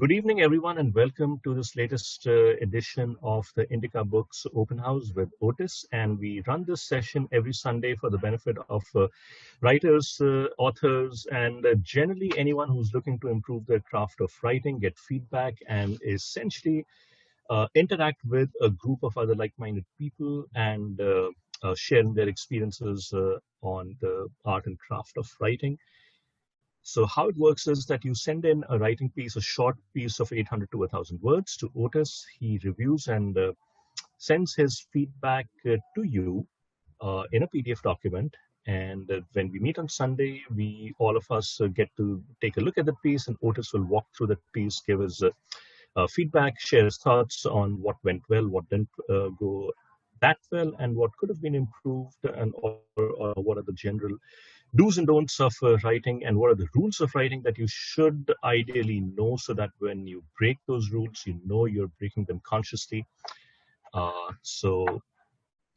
Good evening, everyone, and welcome to this latest edition of the Indica Books Open House with Otis. And we run this session every Sunday for the benefit of writers, authors, and generally anyone who's looking to improve their craft of writing, get feedback, and essentially interact with a group of other like-minded people and share their experiences on the art and craft of writing. So how it works is that you send in a writing piece, a short piece of 800 to 1,000 words to Otis. He reviews and sends his feedback to you in a PDF document. And when we meet on Sunday, all of us get to take a look at the piece, and Otis will walk through that piece, give us feedback, share his thoughts on what went well, what didn't go that well, and what could have been improved, and or what are the general do's and don'ts of writing, and what are the rules of writing that you should ideally know, so that when you break those rules, you know you're breaking them consciously. So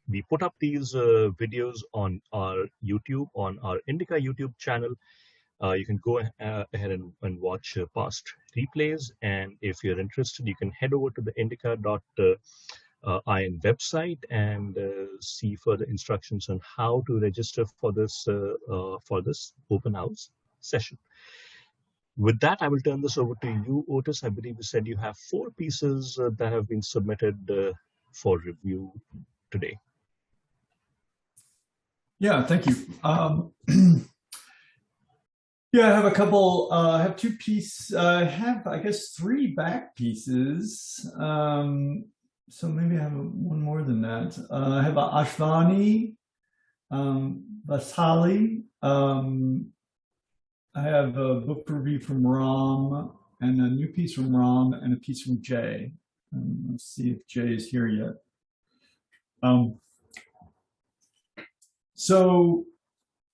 we put up these videos on our YouTube, on our Indica YouTube channel. You can go ahead and watch past replays, and if you're interested, you can head over to the indica.in website and see further instructions on how to register for this open house session. With that, I will turn this over to you, Otis. I believe you said you have 4 pieces that have been submitted for review today. Yeah, thank you. Yeah, I have a couple. I have 2 pieces. I have, I guess, 3 back pieces. So maybe I have one more than that. I have Ashvani, Vasali. I have a book review from Ram, and a new piece from Ram, and a piece from Jay. Let's see if Jay is here yet. So,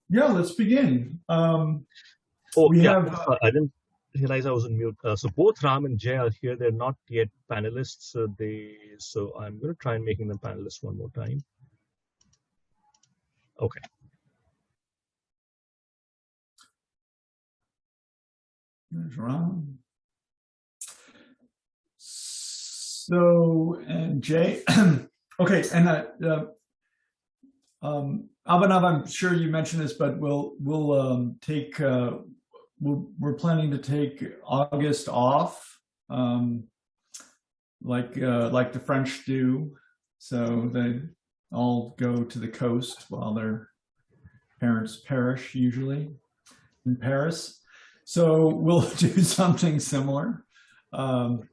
yeah, let's begin. I didn't realize I was on mute. So both Ram and Jay are here. They're not yet panelists. So I'm going to try and making them panelists one more time. Okay. There's Ram. So, and Jay. Okay, and Abhinav, I'm sure you mentioned this, but we'll take. We're planning to take August off, like the French do. So they all go to the coast while their parents perish, usually in Paris. So we'll do something similar. So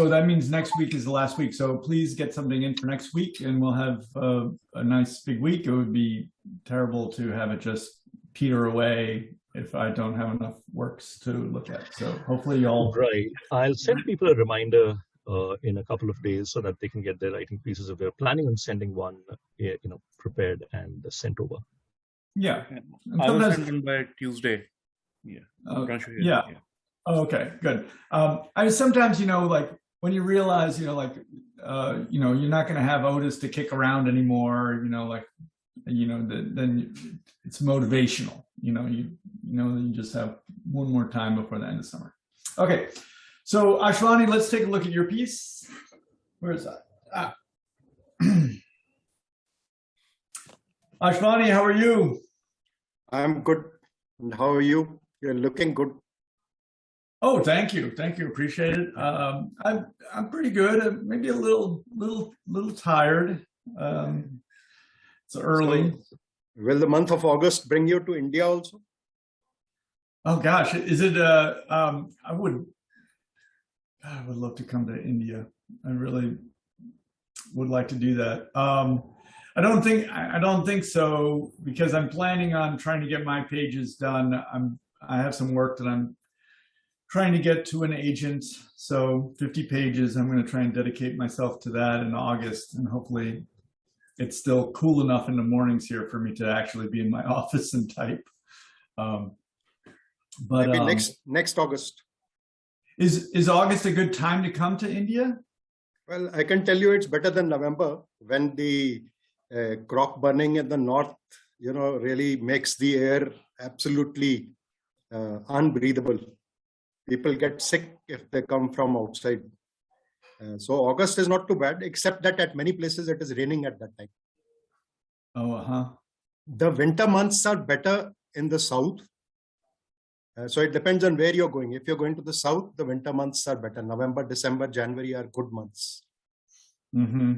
that means next week is the last week. So please get something in for next week, and we'll have a nice big week. It would be terrible to have it just peter away if I don't have enough works to look at. So hopefully y'all. Right. I'll send people a reminder in a couple of days so that they can get their writing pieces if they're planning on sending one, prepared and sent over. Yeah. I will send them by Tuesday. Yeah. Yeah. Okay, good. I sometimes, like when you realize, you're not going to have Otis to kick around anymore, then it's motivational, you just have one more time before the end of summer. Okay, so Ashwani, let's take a look at your piece. Where is that? Ashwani, how are you? I'm good. And how are you? You're looking good. Oh, thank you. Appreciate it. I'm pretty good. Maybe a little tired. It's early. So, will the month of August bring you to India also? Oh gosh, is it? I would love to come to India. I really would like to do that. I don't think so, because I'm planning on trying to get my pages done. I have some work that I'm trying to get to an agent, so 50 pages. I'm going to try and dedicate myself to that in August, and hopefully it's still cool enough in the mornings here for me to actually be in my office and type. But maybe next August. Is August a good time to come to India? Well, I can tell you it's better than November, when the crop burning in the north, really makes the air absolutely unbreathable. People get sick if they come from outside. So August is not too bad, except that at many places it is raining at that time. Oh, The winter months are better in the south. So it depends on where you're going. If you're going to the south, the winter months are better. November, December, January are good months. Mm-hmm.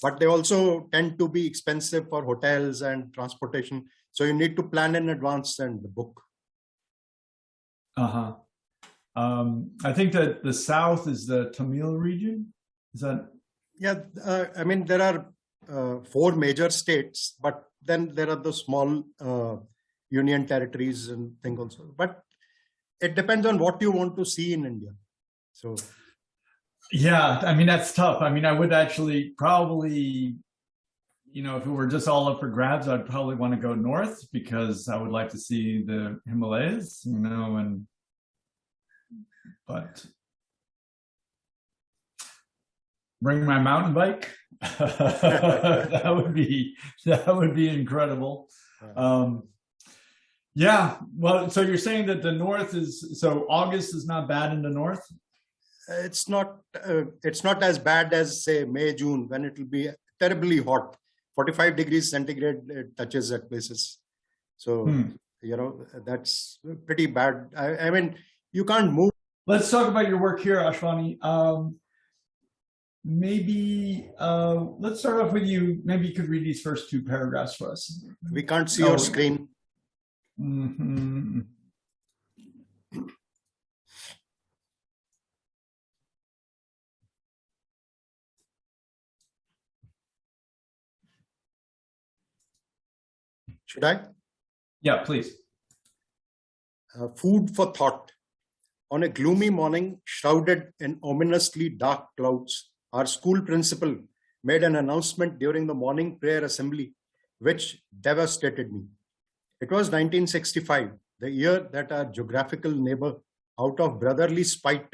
But they also tend to be expensive for hotels and transportation. So you need to plan in advance and book. Uh-huh. I think that the south is the Tamil region. Is that? Yeah, I mean, there are 4 major states, but then there are the small union territories and things also. But it depends on what you want to see in India. So, yeah, I mean, that's tough. I mean, I would actually probably, if it were just all up for grabs, I'd probably want to go north because I would like to see the Himalayas, but bring my mountain bike. that would be incredible. Yeah. Well, so you're saying that the north so August is not bad in the north? It's not as bad as, say, May, June, when it will be terribly hot. 45 degrees centigrade it touches at places. So, that's pretty bad. I mean, you can't move. Let's talk about your work here, Ashwani. Maybe let's start off with you. Maybe you could read these first 2 paragraphs for us. We can't see your screen. Mm-hmm. Should I? Yeah, please. Food for thought. On a gloomy morning, shrouded in ominously dark clouds, our school principal made an announcement during the morning prayer assembly, which devastated me. It was 1965, the year that our geographical neighbor, out of brotherly spite,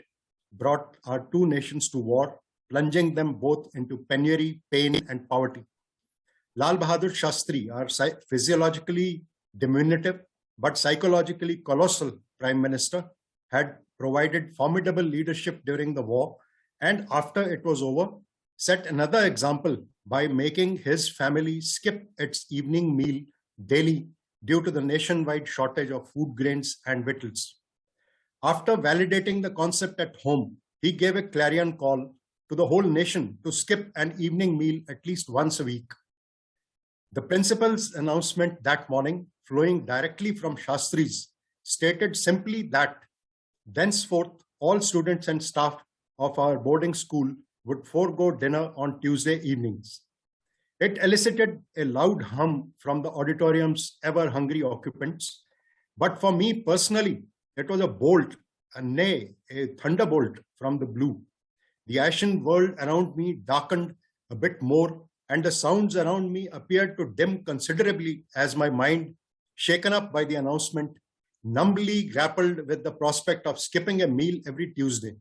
brought our 2 nations to war, plunging them both into penury, pain, and poverty. Lal Bahadur Shastri, our physiologically diminutive but psychologically colossal Prime Minister, had provided formidable leadership during the war, and after it was over, set another example by making his family skip its evening meal daily due to the nationwide shortage of food grains and victuals. After validating the concept at home, he gave a clarion call to the whole nation to skip an evening meal at least once a week. The principal's announcement that morning, flowing directly from Shastri's, stated simply that thenceforth all students and staff of our boarding school would forego dinner on Tuesday evenings. It elicited a loud hum from the auditorium's ever-hungry occupants. But for me personally, it was a bolt, nay, a thunderbolt from the blue. The ashen world around me darkened a bit more, and the sounds around me appeared to dim considerably as my mind, shaken up by the announcement, numbly grappled with the prospect of skipping a meal every Tuesday.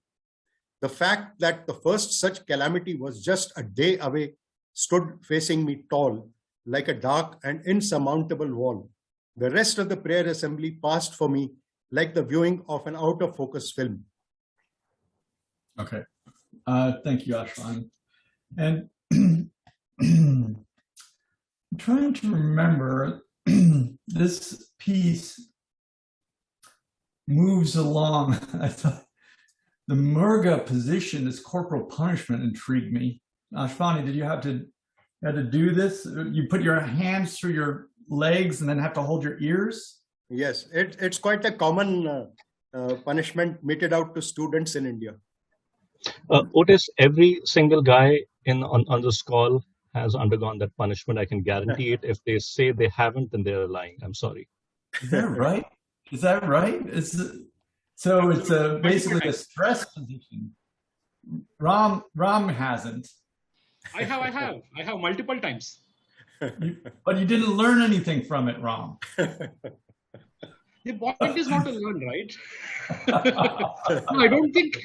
The fact that the first such calamity was just a day away stood facing me tall, like a dark and insurmountable wall. The rest of the prayer assembly passed for me like the viewing of an out-of-focus film. Okay. Thank you, Ashwani. And I'm trying to remember, this piece moves along. I thought the Murga position, this corporal punishment, intrigued me. Ashwani, did you have to do this? You put your hands through your legs and then have to hold your ears? Yes, it's quite a common punishment meted out to students in India. Otis, every single guy on this call has undergone that punishment. I can guarantee it. If they say they haven't, then they're lying. I'm sorry. Is that right? Is that right? So it's basically a stress position. Ram hasn't. I have multiple times. But you didn't learn anything from it, Ram. The point is not to learn, right? No, I don't think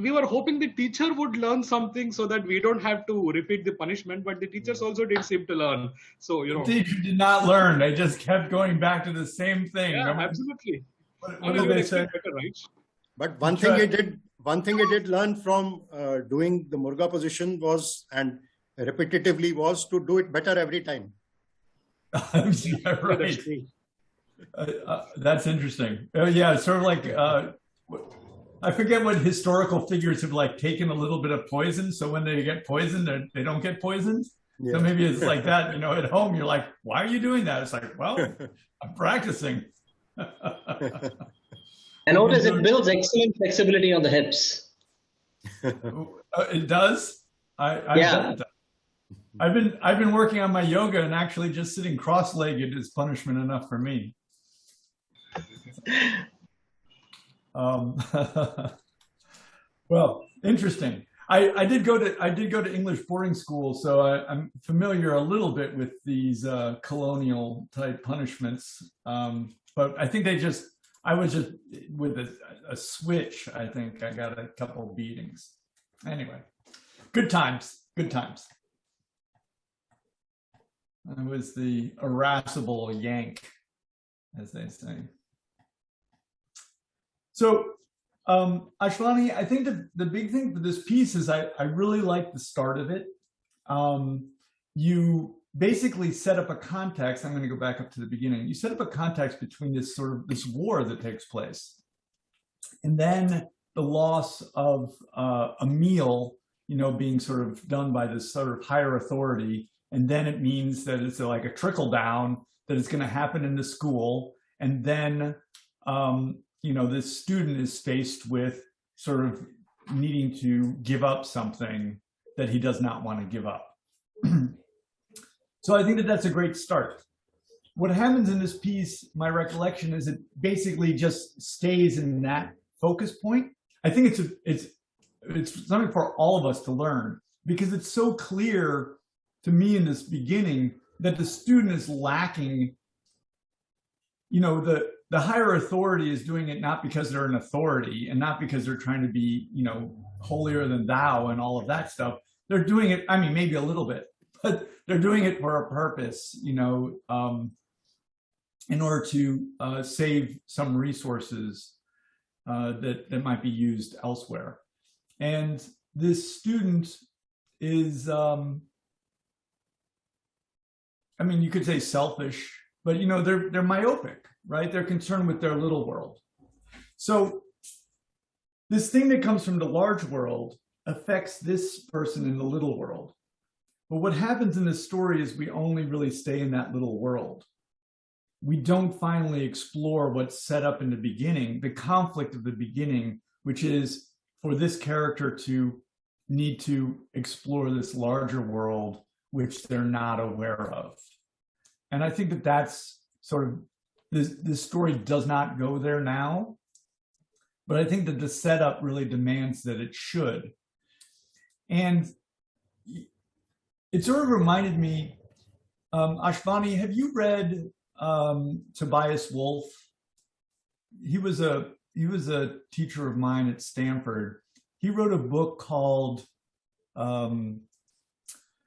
we were hoping the teacher would learn something so that we don't have to repeat the punishment, but the teachers also didn't seem to learn. So, The teacher did not learn. They just kept going back to the same thing. Yeah, Remember? absolutely. What did they say? Better, right? But one thing he did learn from doing the Murga position was, and repetitively, was to do it better every time. Yeah, right. That's interesting. Yeah, it's sort of like I forget what historical figures have like taken a little bit of poison, so when they get poisoned, they don't get poisoned. Yeah. So maybe it's like that. You know, at home, you're like, "Why are you doing that?" It's like, "Well, I'm practicing." And Otis, it builds excellent flexibility on the hips. It does. Yeah. I've been working on my yoga, and actually just sitting cross-legged is punishment enough for me. Well, interesting. I did go to English boarding school, so I'm familiar a little bit with these colonial type punishments. But I think I was just with a switch. I think I got a couple of beatings. Anyway, good times. Good times. I was the irascible Yank, as they say. So, Ashwani, I think the big thing for this piece is I really like the start of it. You basically set up a context. I'm going to go back up to the beginning. You set up a context between this war that takes place, and then the loss of a meal, being sort of done by this sort of higher authority. And then it means that it's like a trickle down that is going to happen in the school. And then, this student is faced with sort of needing to give up something that he does not want to give up. So I think that that's a great start. What happens in this piece, my recollection is it basically just stays in that focus point. I think it's something for all of us to learn, because it's so clear to me in this beginning that the student is lacking, the higher authority is doing it not because they're an authority and not because they're trying to be, holier than thou and all of that stuff. They're doing it, I mean, maybe a little bit, but they're doing it for a purpose, in order to save some resources that might be used elsewhere. And this student is, you could say selfish, but they're myopic, right? They're concerned with their little world. So this thing that comes from the large world affects this person in the little world. But what happens in this story is we only really stay in that little world. We don't finally explore what's set up in the beginning, the conflict of the beginning, which is for this character to need to explore this larger world, which they're not aware of. And I think that that's sort of, this story does not go there now, but I think that the setup really demands that it should. And it sort of reminded me, Ashwani, have you read Tobias Wolff? He was a teacher of mine at Stanford. He wrote a book called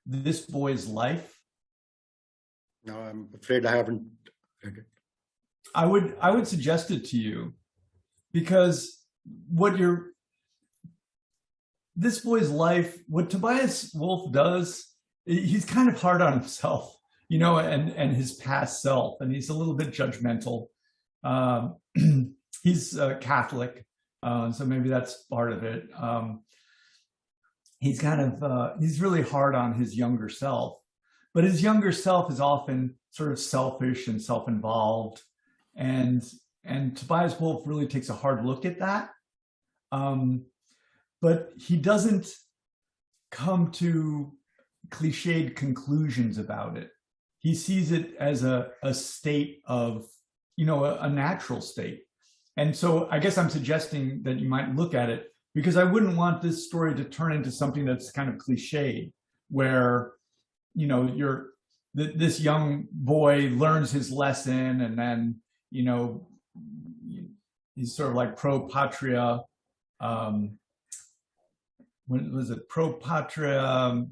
This Boy's Life. No, I'm afraid I haven't read it. I would suggest it to you, because This Boy's Life, what Tobias Wolff does, he's kind of hard on himself, and his past self, and he's a little bit judgmental. He's Catholic, so maybe that's part of it. He's he's really hard on his younger self, but his younger self is often sort of selfish and self-involved, and Tobias Wolff really takes a hard look at that. But he doesn't come to cliched conclusions about it. He sees it as a state of, a natural state. And so I guess I'm suggesting that you might look at it, because I wouldn't want this story to turn into something that's kind of cliched, where, this young boy learns his lesson and then, he's sort of like pro patria. When was it? Pro patria.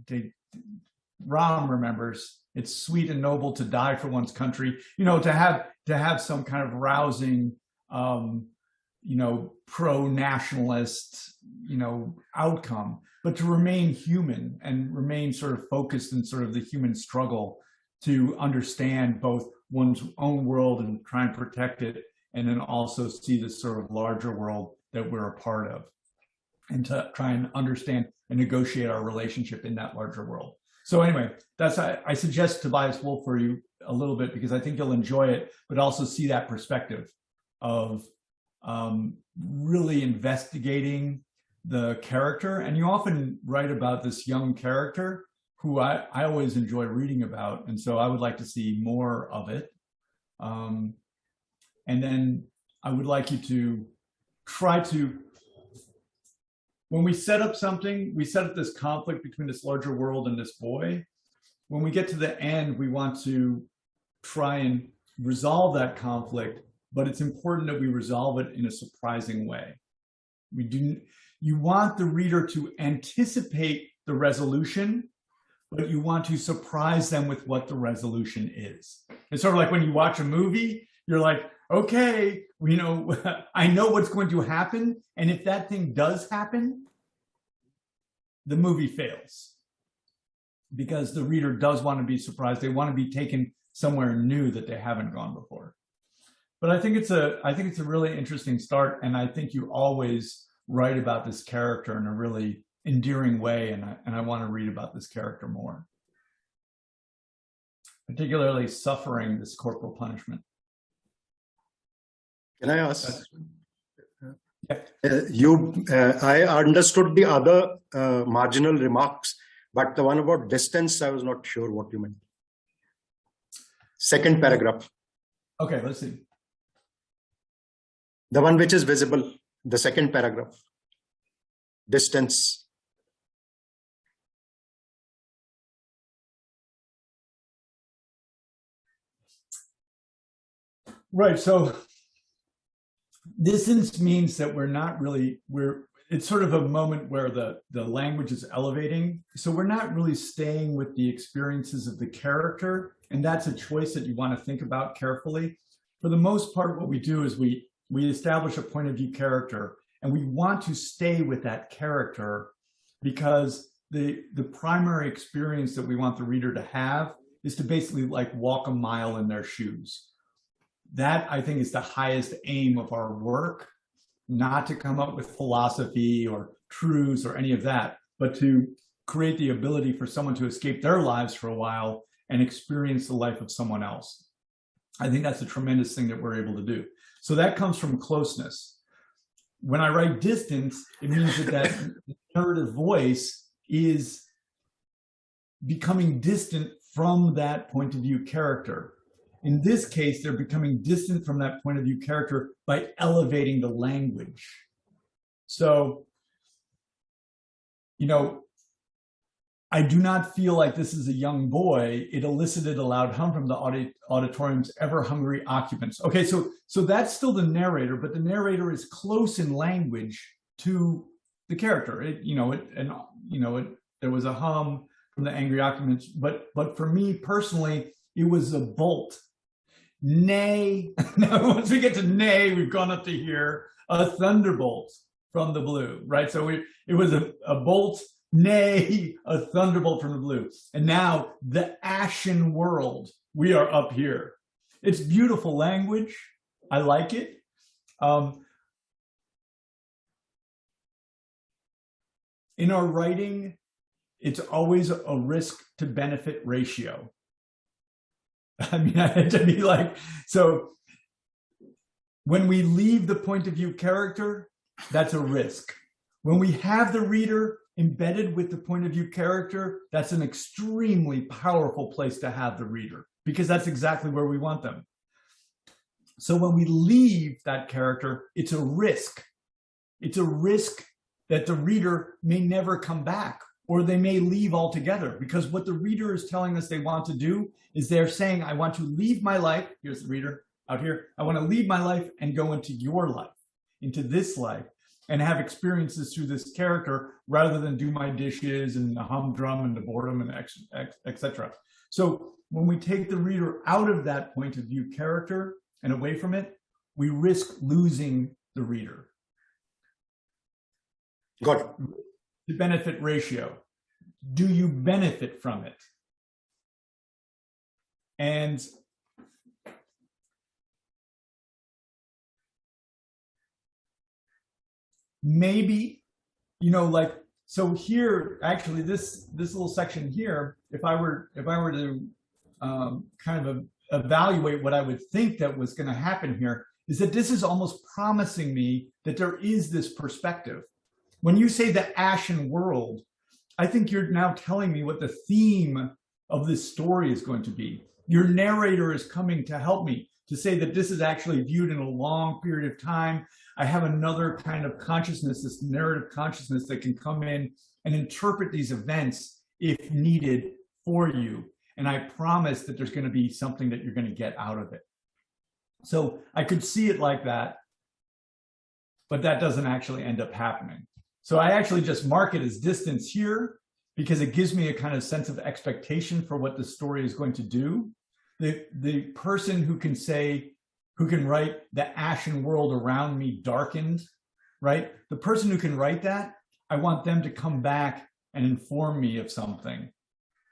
Ram remembers. It's sweet and noble to die for one's country. You know, to have some kind of rousing, you know, pro-nationalist, you know, outcome, but to remain human and remain sort of focused in sort of the human struggle to understand both one's own world and try and protect it, and then also see the sort of larger world that we're a part of, and to try and understand and negotiate our relationship in that larger world. So anyway, that's, I suggest Tobias Wolff for you a little bit, because I think you'll enjoy it, but also see that perspective of really investigating the character. And you often write about this young character who I always enjoy reading about. And so I would like to see more of it. And then I would like you to try to, when we set up something, we set up this conflict between this larger world and this boy. When we get to the end, we want to try and resolve that conflict, but it's important that we resolve it in a surprising way. You want the reader to anticipate the resolution, but you want to surprise them with what the resolution is. It's sort of like when you watch a movie, you're like, okay, you know, I know what's going to happen. And if that thing does happen, the movie fails, because the reader does want to be surprised. They want to be taken somewhere new that they haven't gone before. But I think it's a really interesting start. And I think you always write about this character in a really endearing way. And I want to read about this character more, particularly suffering this corporal punishment. Can I ask? Yeah. I understood the other marginal remarks, but the one about distance, I was not sure what you meant. Second paragraph. Okay, let's see. The one which is visible, the second paragraph. Distance. Right, so distance means that it's sort of a moment where the language is elevating. So we're not really staying with the experiences of the character. And that's a choice that you want to think about carefully. For the most part, what we do is we establish a point of view character, and we want to stay with that character, because the primary experience that we want the reader to have is to basically like walk a mile in their shoes. That, I think, is the highest aim of our work, not to come up with philosophy or truths or any of that, but to create the ability for someone to escape their lives for a while and experience the life of someone else. I think that's a tremendous thing that we're able to do. So that comes from closeness. When I write distance, it means that narrative voice is becoming distant from that point of view character. In this case, they're becoming distant from that point of view character by elevating the language. So, you know, I do not feel like this is a young boy. It elicited a loud hum from the auditorium's ever-hungry occupants. Okay, so that's still the narrator, but the narrator is close in language to the character. There was a hum from the angry occupants, but for me personally, it was a bolt. Nay, now once we get to nay, we've gone up to here, a thunderbolt from the blue, right? So it was a bolt, nay, a thunderbolt from the blue. And now the ashen world, we are up here. It's beautiful language. I like it. In our writing, it's always a risk to benefit ratio. I mean, I had to be like, so when we leave the point of view character, that's a risk. When we have the reader embedded with the point of view character, that's an extremely powerful place to have the reader, because that's exactly where we want them. So when we leave that character, it's a risk. It's a risk that the reader may never come back, or they may leave altogether, because what the reader is telling us they want to do is they're saying, I want to leave my life, here's the reader, out here. I want to leave my life and go into your life, into this life, and have experiences through this character rather than do my dishes and the humdrum and the boredom and etc. So when we take the reader out of that point of view character and away from it, we risk losing the reader. Got it. The benefit ratio. Do you benefit from it? And maybe, you know, like, so here, actually, this little section here, if I were to kind of evaluate what I would think that was going to happen here, is that this is almost promising me that there is this perspective. When you say the ashen world, I think you're now telling me what the theme of this story is going to be. Your narrator is coming to help me to say that this is actually viewed in a long period of time. I have another kind of consciousness, this narrative consciousness that can come in and interpret these events if needed for you. And I promise that there's going to be something that you're going to get out of it. So I could see it like that, but that doesn't actually end up happening. So I actually just mark it as distance here because it gives me a kind of sense of expectation for what the story is going to do. The person who can write the ashen world around me darkened, right? The person who can write that, I want them to come back and inform me of something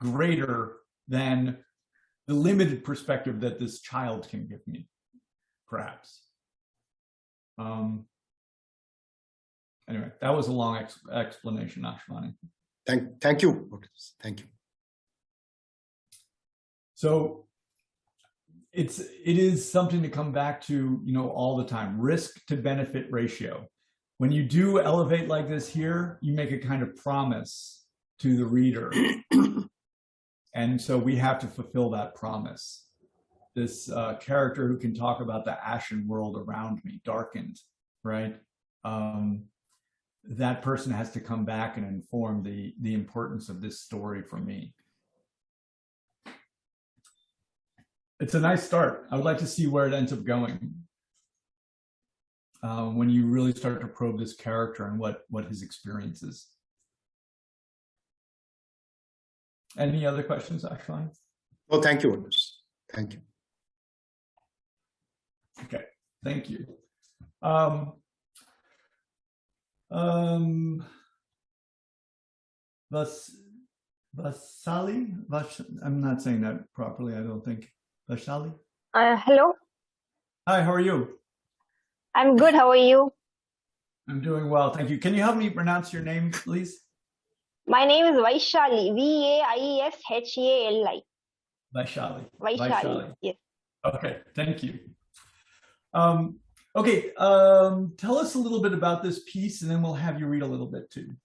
greater than the limited perspective that this child can give me, perhaps. Anyway, that was a long explanation, Haschemyer. Thank you, Otis. Thank you. So it is something to come back to, you know, all the time. Risk to benefit ratio. When you do elevate like this here, you make a kind of promise to the reader. And so we have to fulfill that promise. This character who can talk about the ashen world around me, darkened, right? That person has to come back and inform the importance of this story for me. It's a nice start. I would like to see where it ends up going. When you really start to probe this character and what his experience is. Any other questions, Haschemyer? Oh, thank you, Otis. Thank you. Okay, thank you. Vasali? I'm not saying that properly, I don't think. Vasali? Hello. Hi, how are you? I'm good. How are you? I'm doing well, thank you. Can you help me pronounce your name, please? My name is Vaishali. Vaishali. Vaishali. Vaishali. Yes. Okay, thank you. Okay, tell us a little bit about this piece, and then we'll have you read a little bit too.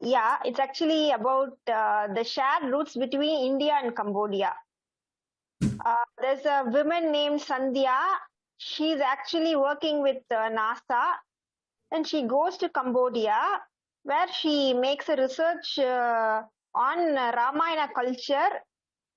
Yeah, it's actually about the shared roots between India and Cambodia. There's a woman named Sandhya. She's actually working with NASA, and she goes to Cambodia, where she makes a research on Ramayana culture,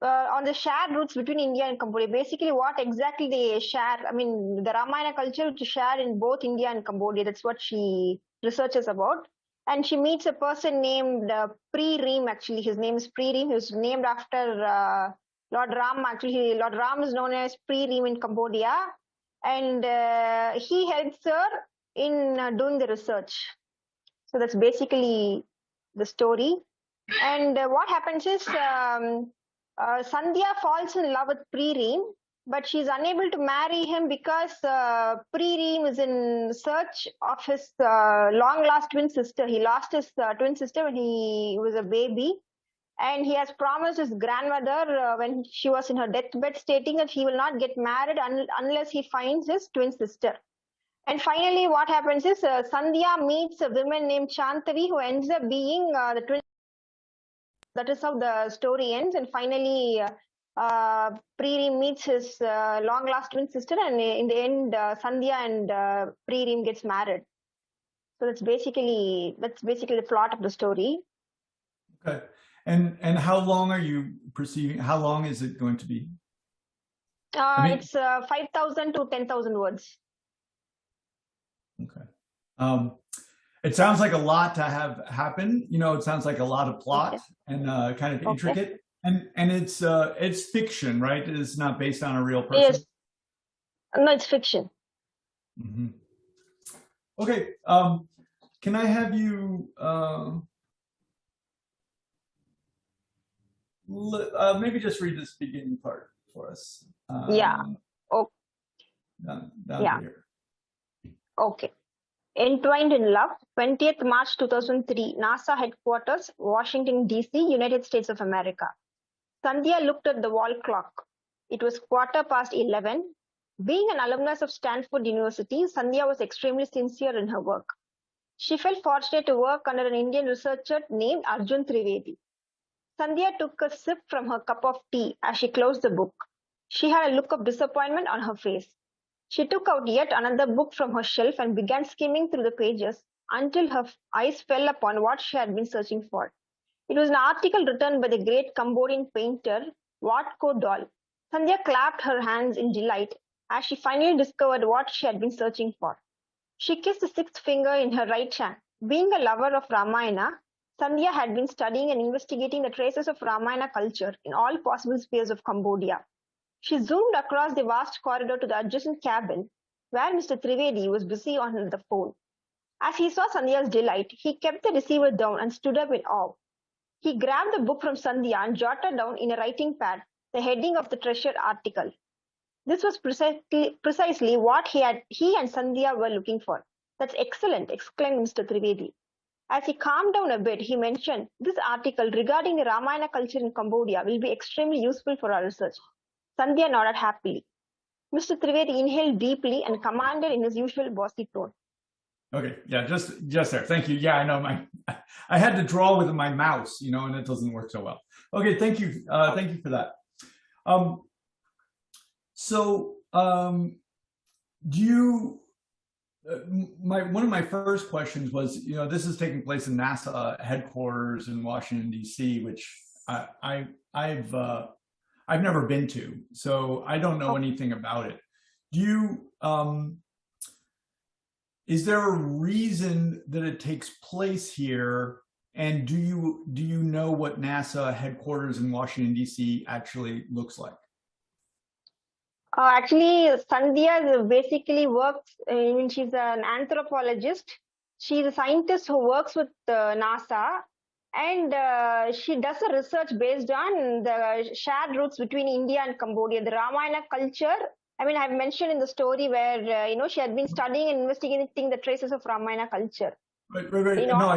on the shared roots between India and Cambodia. Basically, what exactly they share, I mean, the Ramayana culture to share in both India and Cambodia. That's what she researches about. And she meets a person named Pri Reem, actually. His name is Pri Reem. He was named after Lord Ram. Actually, Lord Ram is known as Pri Reem in Cambodia. And he helps her in doing the research. So that's basically the story. And what happens is Sandhya falls in love with Pri Reem, but she's unable to marry him because Pri Reem is in search of his long-lost twin sister. He lost his twin sister when he was a baby. And he has promised his grandmother when she was in her deathbed, stating that he will not get married unless he finds his twin sister. And finally, what happens is Sandhya meets a woman named Chantavi, who ends up being the twin. That is how the story ends. And finally, Pri Reem meets his long-lost twin sister, and in the end, Sandhya and Pri Reem gets married. So that's basically the plot of the story. Okay. And how long are you perceiving? How long is it going to be? It's 5,000 to 10,000 words. Okay. It sounds like a lot to have happen. It sounds like a lot of plot and kind of intricate. And it's fiction, right? It's not based on a real person. Yes. No, it's fiction. Mm-hmm. Okay. Can I have you maybe just read this beginning part for us? Yeah. Oh. Down here. Okay. Entwined in Love, 20th March 2003, NASA headquarters, Washington, D.C., United States of America. Sandhya looked at the wall clock. It was 11:15. Being an alumnus of Stanford University, Sandhya was extremely sincere in her work. She felt fortunate to work under an Indian researcher named Arjun Trivedi. Sandhya took a sip from her cup of tea as she closed the book. She had a look of disappointment on her face. She took out yet another book from her shelf and began skimming through the pages until her eyes fell upon what she had been searching for. It was an article written by the great Cambodian painter Wat Ko Dol. Sandhya clapped her hands in delight as she finally discovered what she had been searching for. She kissed the sixth finger in her right hand. Being a lover of Ramayana, Sandhya had been studying and investigating the traces of Ramayana culture in all possible spheres of Cambodia. She zoomed across the vast corridor to the adjacent cabin, where Mr. Trivedi was busy on the phone. As he saw Sandhya's delight, he kept the receiver down and stood up in awe. He grabbed the book from Sandhya and jotted down in a writing pad the heading of the treasured article. This was precisely what he and Sandhya were looking for. That's excellent, exclaimed Mr. Trivedi. As he calmed down a bit, he mentioned, this article regarding the Ramayana culture in Cambodia will be extremely useful for our research. Sandhya nodded happily. Mr. Trivedi inhaled deeply and commanded in his usual bossy tone. Okay, yeah, just there. Thank you. Yeah, I know I had to draw with my mouse, and it doesn't work so well. Okay, thank you for that. Do you? One of my first questions was, this is taking place in NASA headquarters in Washington D.C., which I've never been to, so I don't know anything about it. Is there a reason that it takes place here? And do you know what NASA headquarters in Washington D.C. actually looks like? Actually, Sandhya basically works. She's an anthropologist. She's a scientist who works with NASA. And she does a research based on the shared roots between India and Cambodia, the Ramayana culture. I mean, I've mentioned in the story where, she had been studying and investigating the traces of Ramayana culture. Right. No,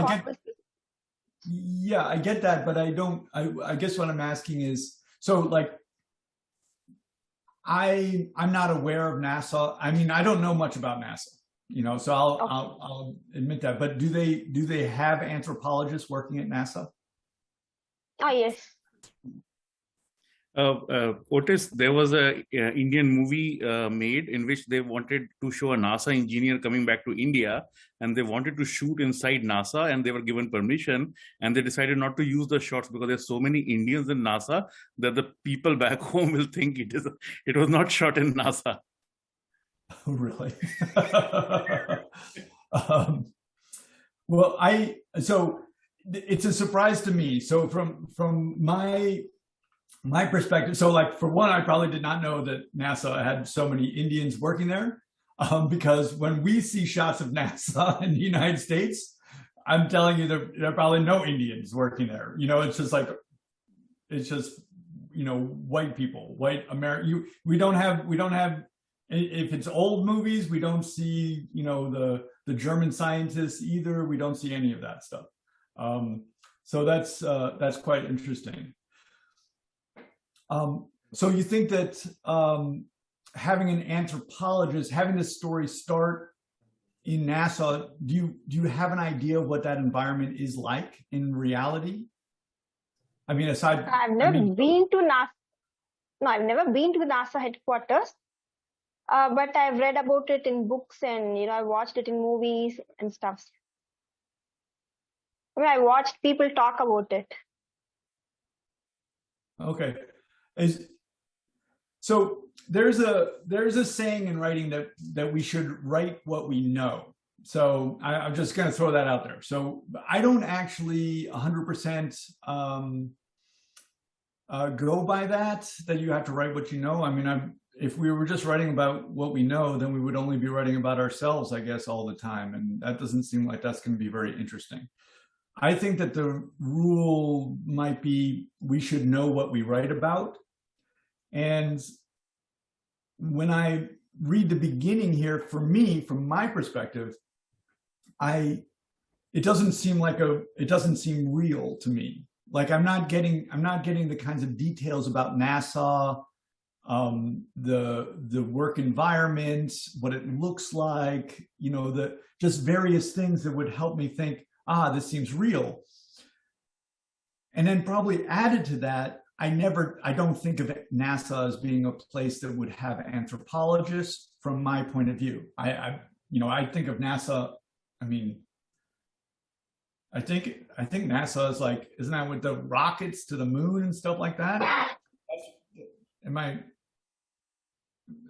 I get that, but I guess what I'm asking is, so like, I'm not aware of NASA. I mean, I don't know much about NASA. So I'll admit that. But do they have anthropologists working at NASA? Yes. Otis, there was a Indian movie made in which they wanted to show a NASA engineer coming back to India, and they wanted to shoot inside NASA, and they were given permission, and they decided not to use the shots because there's so many Indians in NASA that the people back home will think it was not shot in NASA. Oh, really? So it's a surprise to me. So from my perspective, so like for one, I probably did not know that NASA had so many Indians working there, because when we see shots of NASA in the United States, I'm telling you, there are probably no Indians working there. It's just white people, white American. We don't have. If it's old movies, we don't see, the German scientists either. We don't see any of that stuff. So that's quite interesting. So you think that having an anthropologist, having this story start in NASA, do you have an idea of what that environment is like in reality? I mean, I've never been to NASA. No, I've never been to the NASA headquarters. But I've read about it in books and, I watched it in movies and stuff. I mean, I watched people talk about it. Okay. So there's a saying in writing that we should write what we know. So I'm just going to throw that out there. So I don't actually 100% go by that you have to write what you know. I mean, if we were just writing about what we know, then we would only be writing about ourselves, I guess, all the time. And that doesn't seem like that's going to be very interesting. I think that the rule might be we should know what we write about. And when I read the beginning here, for me, from my perspective, it doesn't seem real to me. Like I'm not getting the kinds of details about NASA, the work environment, what it looks like, just various things that would help me think, this seems real. And then probably added to that, I don't think of NASA as being a place that would have anthropologists from my point of view. I think of NASA, I mean, I think NASA is like, isn't that with the rockets to the moon and stuff like that? Am I?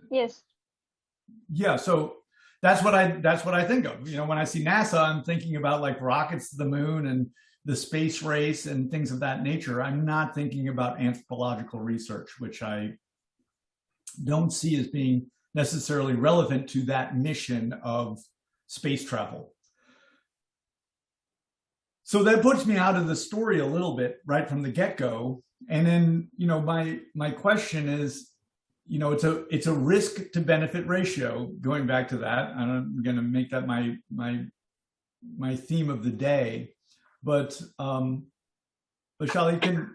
Yes. Yeah, so that's what I think of. When I see NASA, I'm thinking about like rockets to the moon and the space race and things of that nature. I'm not thinking about anthropological research, which I don't see as being necessarily relevant to that mission of space travel. So that puts me out of the story a little bit right from the get-go. And then, my question is, it's a risk to benefit ratio. Going back to that, I'm going to make that my theme of the day. But Shali, do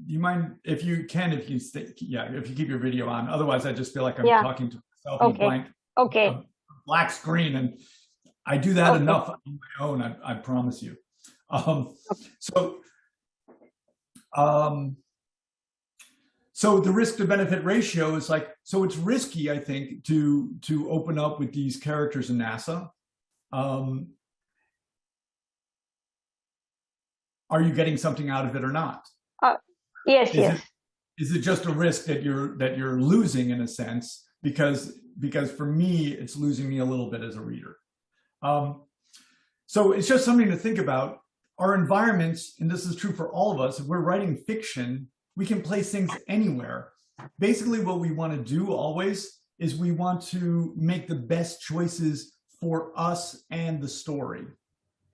you mind if you keep your video on? Otherwise, I just feel like I'm talking to myself in a blank, black screen, and I do that enough on my own. I promise you. So the risk to benefit ratio is like, so it's risky, I think, to open up with these characters in NASA. Are you getting something out of it or not? Yes. Is it just a risk that you're losing in a sense? Because for me, it's losing me a little bit as a reader. So it's just something to think about. Our environments, and this is true for all of us, if we're writing fiction, we can place things anywhere. Basically, what we want to do always is we want to make the best choices for us and the story.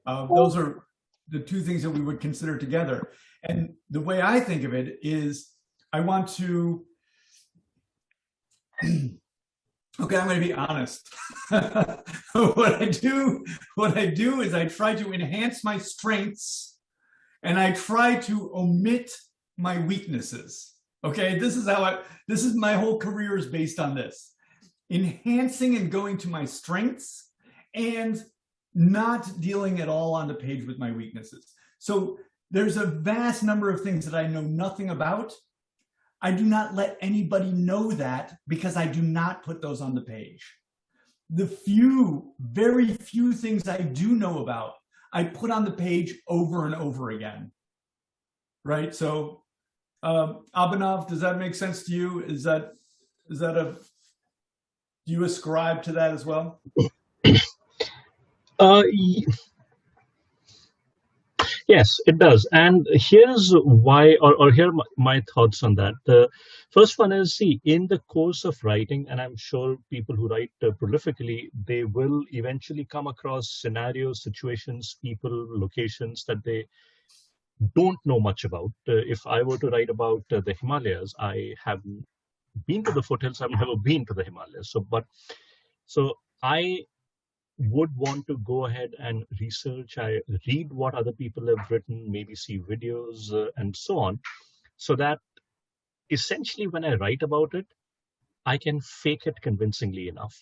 Those are the two things that we would consider together. And the way I think of it is I want to, okay, I'm going to be honest. What I do is I try to enhance my strengths and I try to omit my weaknesses. Okay, this is my whole career is based on this. Enhancing and going to my strengths and not dealing at all on the page with my weaknesses. So there's a vast number of things that I know nothing about. I do not let anybody know that because I do not put those on the page. The very few things I do know about, I put on the page over and over again. Right? So Abhinav, does that make sense to you? Do you ascribe to that as well? Yes, it does. And here's why, or here are my thoughts on that. The first one is, see, in the course of writing, and I'm sure people who write prolifically, they will eventually come across scenarios, situations, people, locations that they don't know much about. If I were to write about the Himalayas, I haven't been to the foothills, I've never been to the Himalayas. So I would want to go ahead and research. I read what other people have written, maybe see videos and so on, so that essentially when I write about it, I can fake it convincingly enough.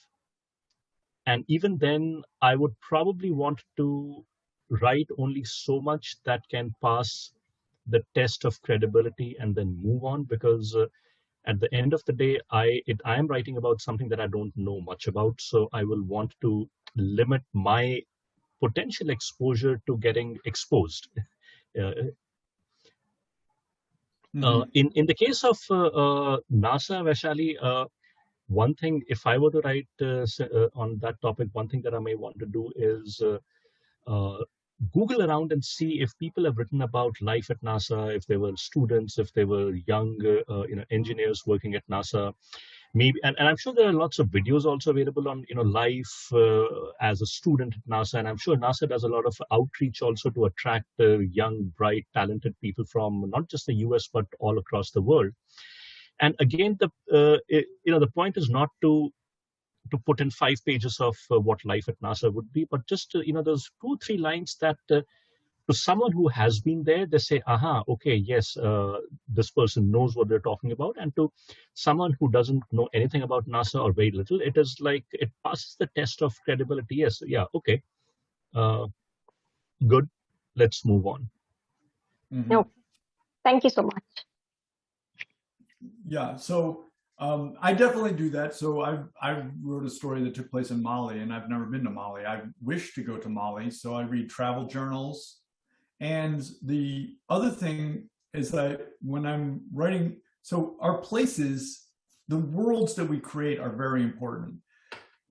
And even then, I would probably want to write only so much that can pass the test of credibility and then move on, because at the end of the day, I am writing about something that I don't know much about. So I will want to limit my potential exposure to getting exposed. In the case of NASA, Vaishali, one thing, if I were to write on that topic, one thing that I may want to do is Google around and see if people have written about life at NASA, if they were students, if they were young, engineers working at NASA. Maybe, and I'm sure there are lots of videos also available on, life as a student at NASA. And I'm sure NASA does a lot of outreach also to attract young, bright, talented people from not just the US, but all across the world. And again, the point is not to put in 5 pages of what life at NASA would be, but just those 2-3 lines that to someone who has been there, they say, aha, okay, yes, this person knows what they're talking about. And to someone who doesn't know anything about NASA or very little, it is like it passes the test of credibility. Yes, yeah, okay, good, let's move on. Mm-hmm. No, thank you so much. Yeah, so I definitely do that. So I wrote a story that took place in Mali, and I've never been to Mali. I wish to go to Mali, so I read travel journals. And the other thing is that when I'm writing, so our places, the worlds that we create are very important.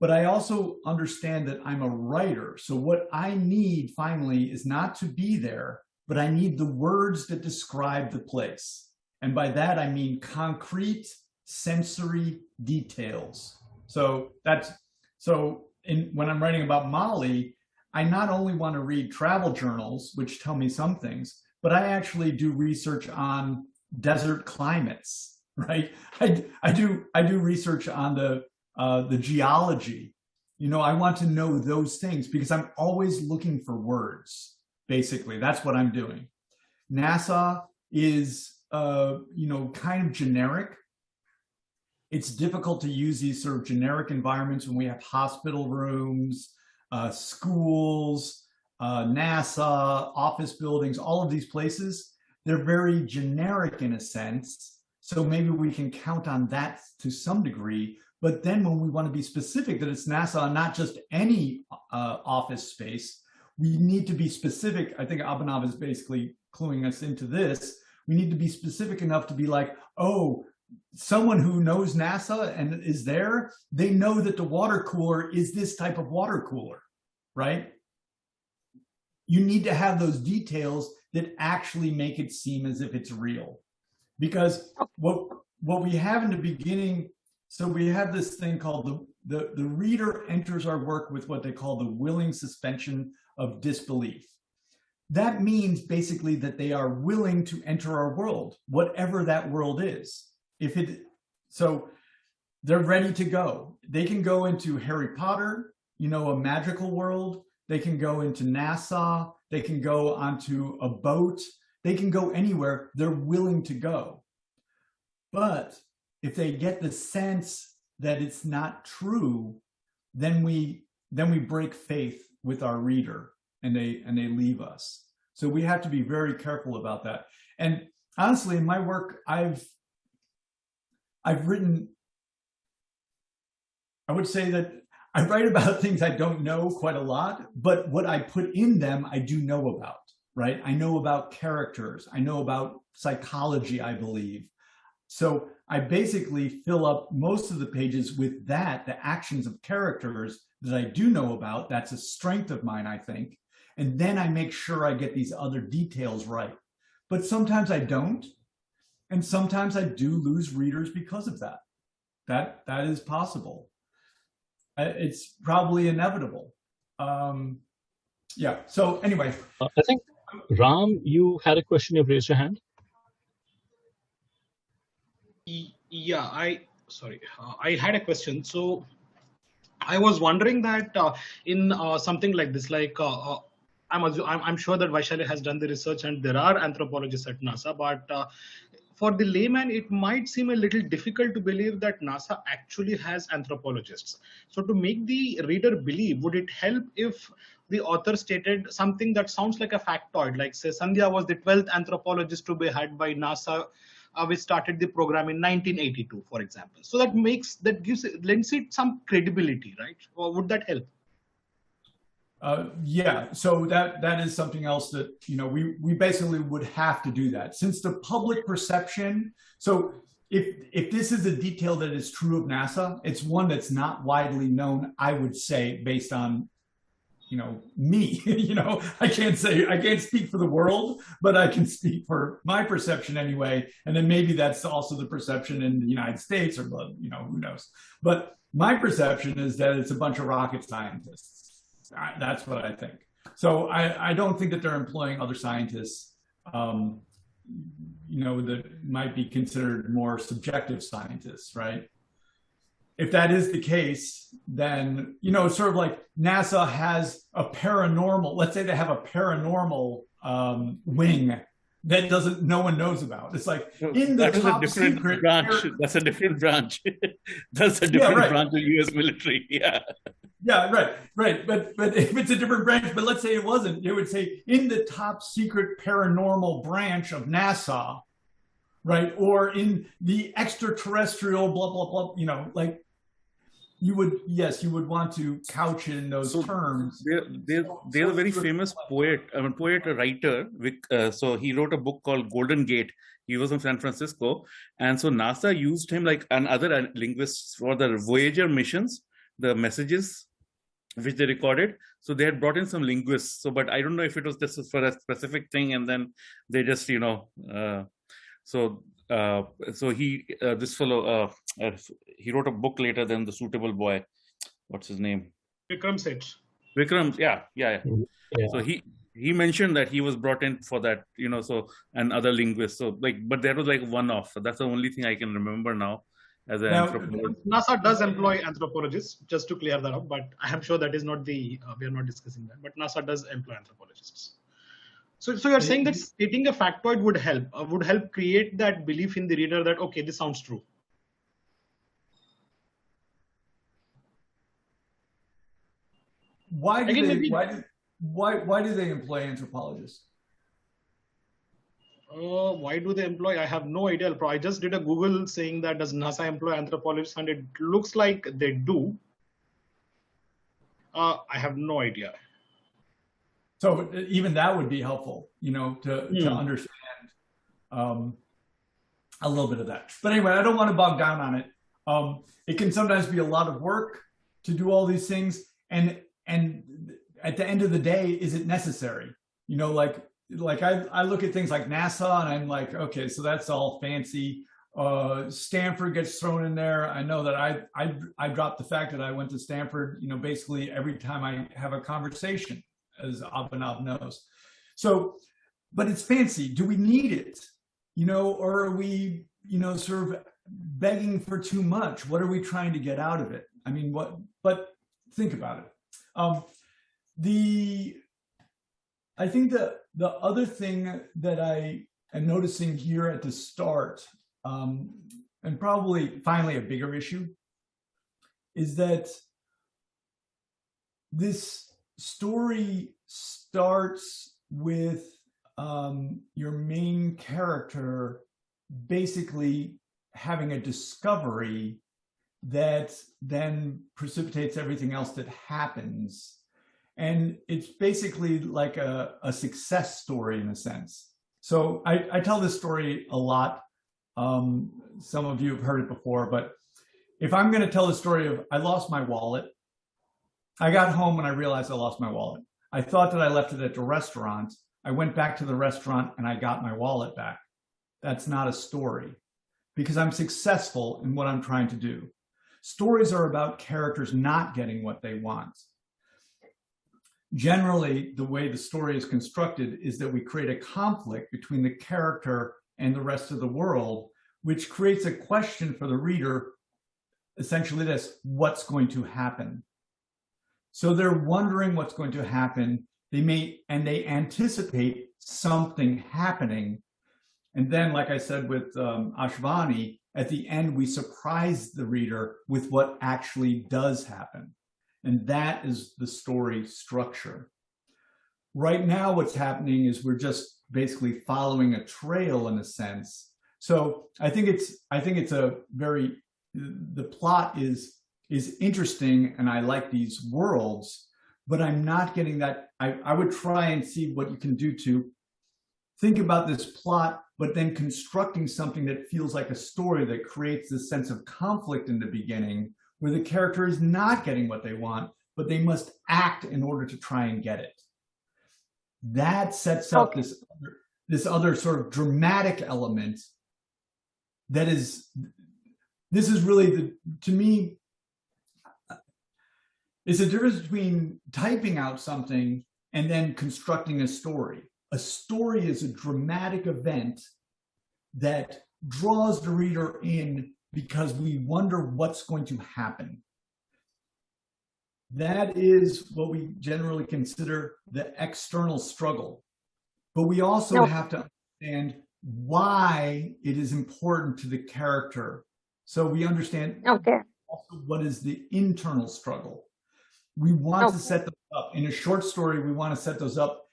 But I also understand that I'm a writer. So what I need finally is not to be there, but I need the words that describe the place. And by that, I mean concrete sensory details. So when I'm writing about Mali, I not only want to read travel journals, which tell me some things, but I actually do research on desert climates, right? I do research on the geology. I want to know those things because I'm always looking for words. Basically, that's what I'm doing. NASA is, kind of generic. It's difficult to use these sort of generic environments when we have hospital rooms, schools, NASA, office buildings, all of these places. They're very generic in a sense. So maybe we can count on that to some degree. But then when we want to be specific that it's NASA and not just any office space, we need to be specific. I think Abhinav is basically cluing us into this. We need to be specific enough to be like, oh, someone who knows NASA and is there, they know that the water cooler is this type of water cooler, right? You need to have those details that actually make it seem as if it's real. Because what we have in the beginning, so we have this thing called the reader enters our work with what they call the willing suspension of disbelief. That means basically that they are willing to enter our world, whatever that world is. So they're ready to go. They can go into Harry Potter, a magical world. They can go into NASA. They can go onto a boat. They can go anywhere. They're willing to go. But if they get the sense that it's not true, then we break faith with our reader and they leave us. So we have to be very careful about that. And honestly, in my work, I've written, I would say that I write about things I don't know quite a lot, but what I put in them, I do know about, right? I know about characters. I know about psychology, I believe. So I basically fill up most of the pages with that, the actions of characters that I do know about. That's a strength of mine, I think. And then I make sure I get these other details right. But sometimes I don't. And sometimes I do lose readers because of that. That is possible. It's probably inevitable. Yeah, so anyway. I think, Ram, you had a question, you've raised your hand. Yeah, I had a question. So I was wondering that in something like this, like I'm sure that Vaishali has done the research and there are anthropologists at NASA, but for the layman, it might seem a little difficult to believe that NASA actually has anthropologists. So to make the reader believe, would it help if the author stated something that sounds like a factoid, like say Sandhya was the 12th anthropologist to be hired by NASA, which started the program in 1982, for example. So lends it some credibility, right? Or would that help? Yeah, so that is something else that we basically would have to do that, since the public perception. So if this is a detail that is true of NASA, it's one that's not widely known, I would say, based on, me. I can't speak for the world, but I can speak for my perception anyway. And then maybe that's also the perception in the United States, or, who knows. But my perception is that it's a bunch of rocket scientists. That's what I think. So I don't think that they're employing other scientists, that might be considered more subjective scientists, right? If that is the case, then, it's sort of like NASA has a paranormal, let's say they have a paranormal wing that no one knows about. It's like in the top secret branch. That's a different branch. That's a different branch of US military. Yeah. Yeah, right. But if it's a different branch, but let's say it wasn't, it would say in the top secret paranormal branch of NASA, right? Or in the extraterrestrial blah, blah, blah, like you would want to couch it in those terms. There's a very famous poet, a writer. So he wrote a book called Golden Gate. He was in San Francisco. And so NASA used him and other linguists for the Voyager missions, the messages which they recorded. So they had brought in some linguists. But I don't know if it was just for a specific thing, and then they just, so he, this fellow, he wrote a book later than The Suitable Boy. What's his name? Vikram Seth. Vikram, yeah. So he mentioned that he was brought in for that, and other linguists. So but that was one-off. So that's the only thing I can remember now. As an anthropologist. NASA does employ anthropologists, just to clear that up, but I am sure that is not we are not discussing that, but NASA does employ anthropologists. So you're saying that stating a factoid would help create that belief in the reader that, okay, this sounds true. Why do they employ anthropologists? Why do they employ? I have no idea. I just did a Google saying that does NASA employ anthropologists, and it looks like they do. I have no idea. So even that would be helpful, to understand a little bit of that. But anyway, I don't want to bog down on it. It can sometimes be a lot of work to do all these things, and at the end of the day, is it necessary? I look at things like NASA and I'm like, okay, so that's all fancy. Stanford gets thrown in there. I know that I dropped the fact that I went to Stanford, basically every time I have a conversation, as Abhinav knows. So, but it's fancy. Do we need it? Or are we, sort of begging for too much? What are we trying to get out of it? I mean, but think about it. I think the other thing that I am noticing here at the start, and probably finally a bigger issue, is that this story starts with your main character basically having a discovery that then precipitates everything else that happens. And it's basically like a success story in a sense. So I tell this story a lot. Some of you have heard it before, but if I'm going to tell the story of I lost my wallet, I got home and I realized I lost my wallet. I thought that I left it at the restaurant. I went back to the restaurant and I got my wallet back. That's not a story because I'm successful in what I'm trying to do. Stories are about characters not getting what they want. Generally, the way the story is constructed is that we create a conflict between the character and the rest of the world, which creates a question for the reader, essentially this, what's going to happen? So they're wondering what's going to happen. They anticipate something happening. And then, like I said with Ashwani, at the end, we surprise the reader with what actually does happen. And that is the story structure. Right now, what's happening is we're just basically following a trail in a sense. So I think it's a very, the plot is interesting and I like these worlds, but I'm not getting that. I would try and see what you can do to think about this plot, but then constructing something that feels like a story that creates this sense of conflict in the beginning, where the character is not getting what they want, but they must act in order to try and get it. That sets up this other sort of dramatic element that is, this is really, to me, it's a difference between typing out something and then constructing a story. A story is a dramatic event that draws the reader in because we wonder what's going to happen. That is what we generally consider the external struggle. But we also have to understand why it is important to the character. So we understand also what is the internal struggle. We want to set those up. In a short story, we want to set those up.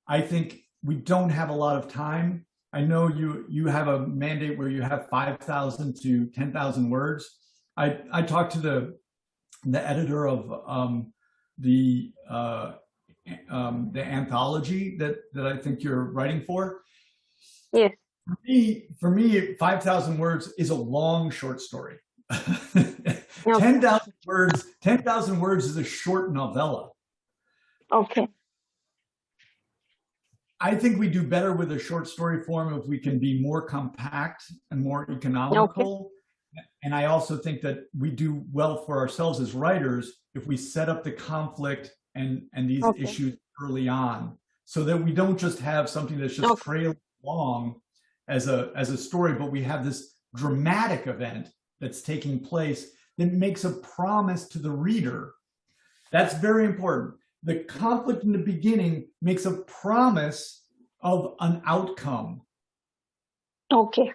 I think we don't have a lot of time. I know you have a mandate where you have 5,000 to 10,000 words. I talked to the editor of the anthology that I think you're writing for. Yes. For me, 5,000 words is a long short story. 10,000 words is a short novella. Okay. I think we do better with a short story form if we can be more compact and more economical. And I also think that we do well for ourselves as writers if we set up the conflict and these issues early on, so that we don't just have something that's just trailing along as a story, but we have this dramatic event that's taking place that makes a promise to the reader. That's very important. The conflict in the beginning makes a promise of an outcome. Okay.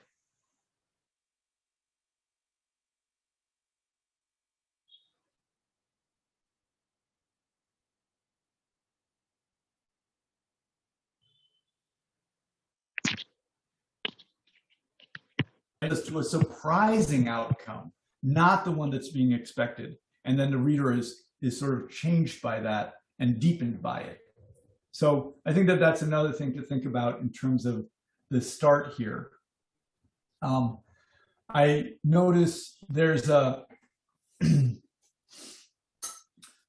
As to a surprising outcome, not the one that's being expected. And then the reader is sort of changed by that and deepened by it. So I think that that's another thing to think about in terms of the start here. I notice there's a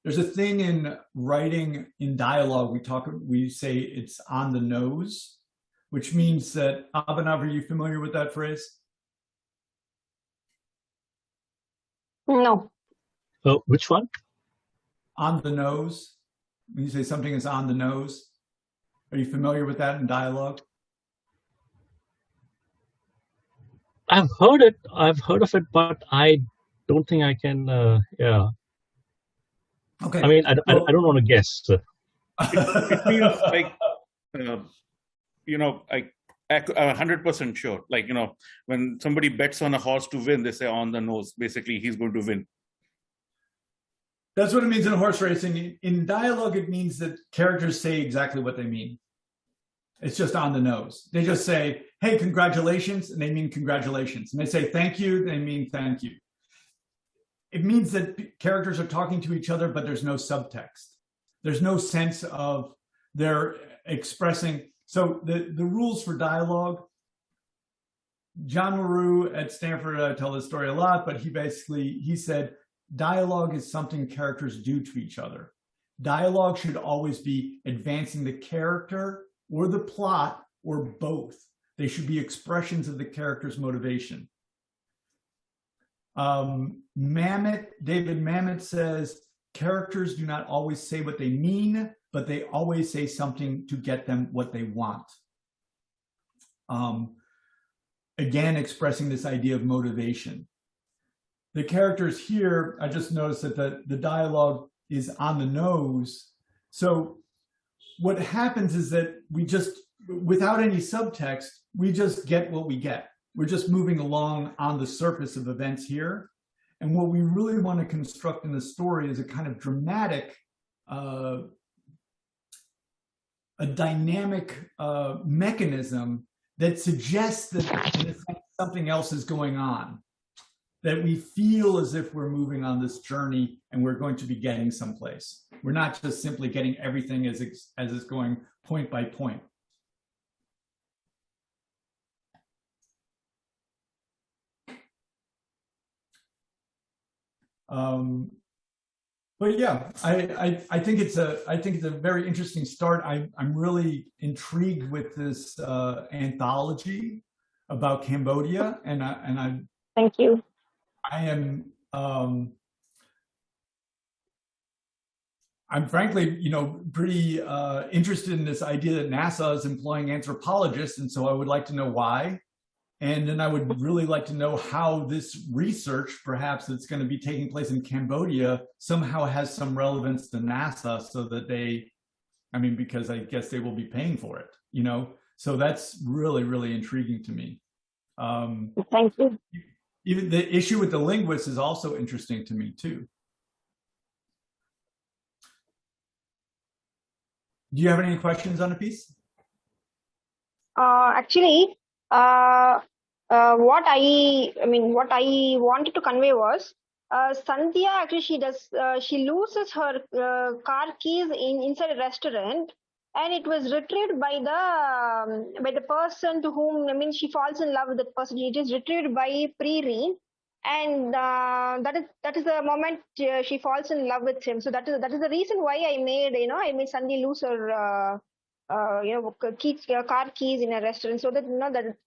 thing in writing in dialogue. We say it's on the nose, which means that, Abhinav, are you familiar with that phrase? No. Which one? On the nose. When you say something is on the nose, are you familiar with that in dialogue? I've heard it. I've heard of it, but I don't think I can. Yeah. Okay. I mean, I don't want to guess. It feels like, I'm 100% sure. Like, when somebody bets on a horse to win, they say on the nose. Basically, he's going to win. That's what it means in horse racing. In dialogue, it means that characters say exactly what they mean. It's just on the nose. They just say, hey, congratulations, and they mean congratulations. And they say thank you, they mean thank you. It means that characters are talking to each other, but there's no subtext. There's no sense of they're expressing. So the rules for dialogue, John LaRue at Stanford, I tell this story a lot, but he said, dialogue is something characters do to each other. Dialogue should always be advancing the character or the plot or both. They should be expressions of the character's motivation. David Mamet says, characters do not always say what they mean, but they always say something to get them what they want. Again, expressing this idea of motivation. The characters here, I just noticed that the dialogue is on the nose. So what happens is that we just, without any subtext, we just get what we get. We're just moving along on the surface of events here. And what we really want to construct in the story is a kind of dramatic, a dynamic mechanism that suggests that in a sense, something else is going on, that we feel as if we're moving on this journey and we're going to be getting someplace. We're not just simply getting everything as it's going point by point. But yeah, I think it's a very interesting start. I'm really intrigued with this anthology about Cambodia, and I Thank you. I am I'm frankly, pretty interested in this idea that NASA is employing anthropologists, and so I would like to know why. And then I would really like to know how this research, perhaps that's going to be taking place in Cambodia, somehow has some relevance to NASA, so that because I guess they will be paying for it, So that's really, really intriguing to me. Thank you. Even the issue with the linguists is also interesting to me too. Do you have any questions on the piece? Actually, what I wanted to convey was, Sandhya actually she loses her car keys inside a restaurant, and it was retrieved by the person to whom she falls in love with that person. It is retrieved by Preereen, and that is the moment she falls in love with him. So that is the reason why I made Sandhya lose her car keys in a restaurant, so that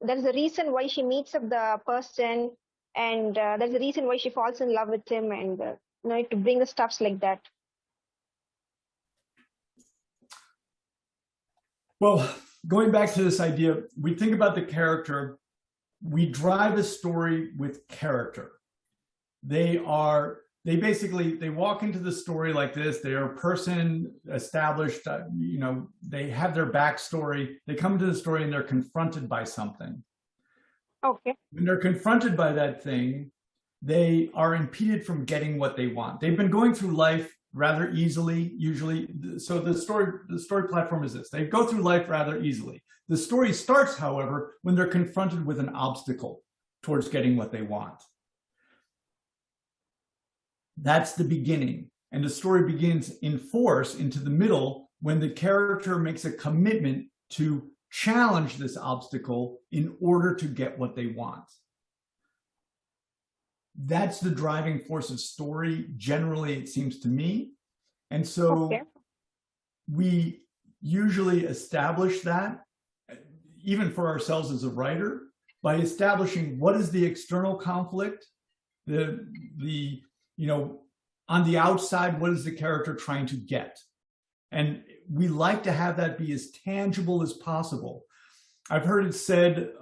that is the reason why she meets up the person, and that's the reason why she falls in love with him, and to bring the stuffs like that. Well, going back to this idea, we think about the character, we drive a story with character. They walk into the story like this. They are a person established, they have their backstory. They come to the story and they're confronted by something. Okay. When they're confronted by that thing, they are impeded from getting what they want. They've been going through life rather easily, usually. So the story platform is this. They go through life rather easily. The story starts, however, when they're confronted with an obstacle towards getting what they want. That's the beginning. And the story begins in force into the middle when the character makes a commitment to challenge this obstacle in order to get what they want. That's the driving force of story, generally, it seems to me. And so we usually establish that, even for ourselves as a writer, by establishing what is the external conflict, on the outside, what is the character trying to get? And we like to have that be as tangible as possible. I've heard it said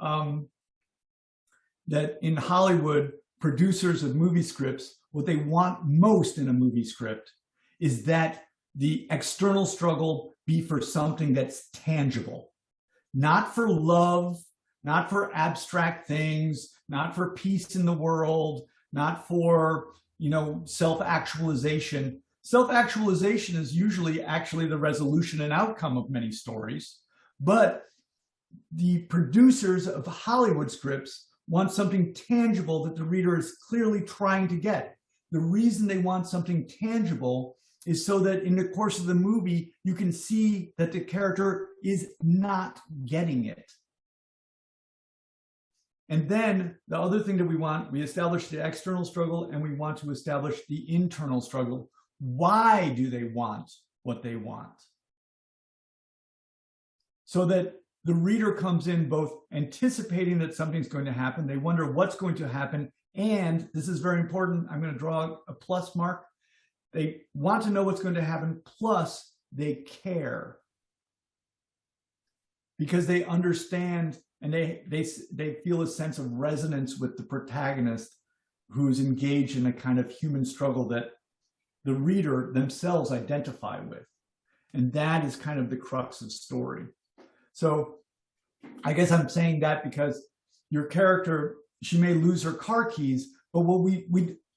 that in Hollywood, producers of movie scripts, what they want most in a movie script is that the external struggle be for something that's tangible, not for love, not for abstract things, not for peace in the world, not for self-actualization. Self-actualization is usually actually the resolution and outcome of many stories, but the producers of Hollywood scripts want something tangible that the reader is clearly trying to get. The reason they want something tangible is so that in the course of the movie, you can see that the character is not getting it. And then the other thing that we establish the external struggle, and we want to establish the internal struggle. Why do they want what they want? So that the reader comes in both anticipating that something's going to happen, they wonder what's going to happen, and this is very important, I'm going to draw a plus mark, they want to know what's going to happen, plus they care. Because they understand and they feel a sense of resonance with the protagonist who's engaged in a kind of human struggle that the reader themselves identify with. And that is kind of the crux of story. So I guess I'm saying that because your character, she may lose her car keys, but what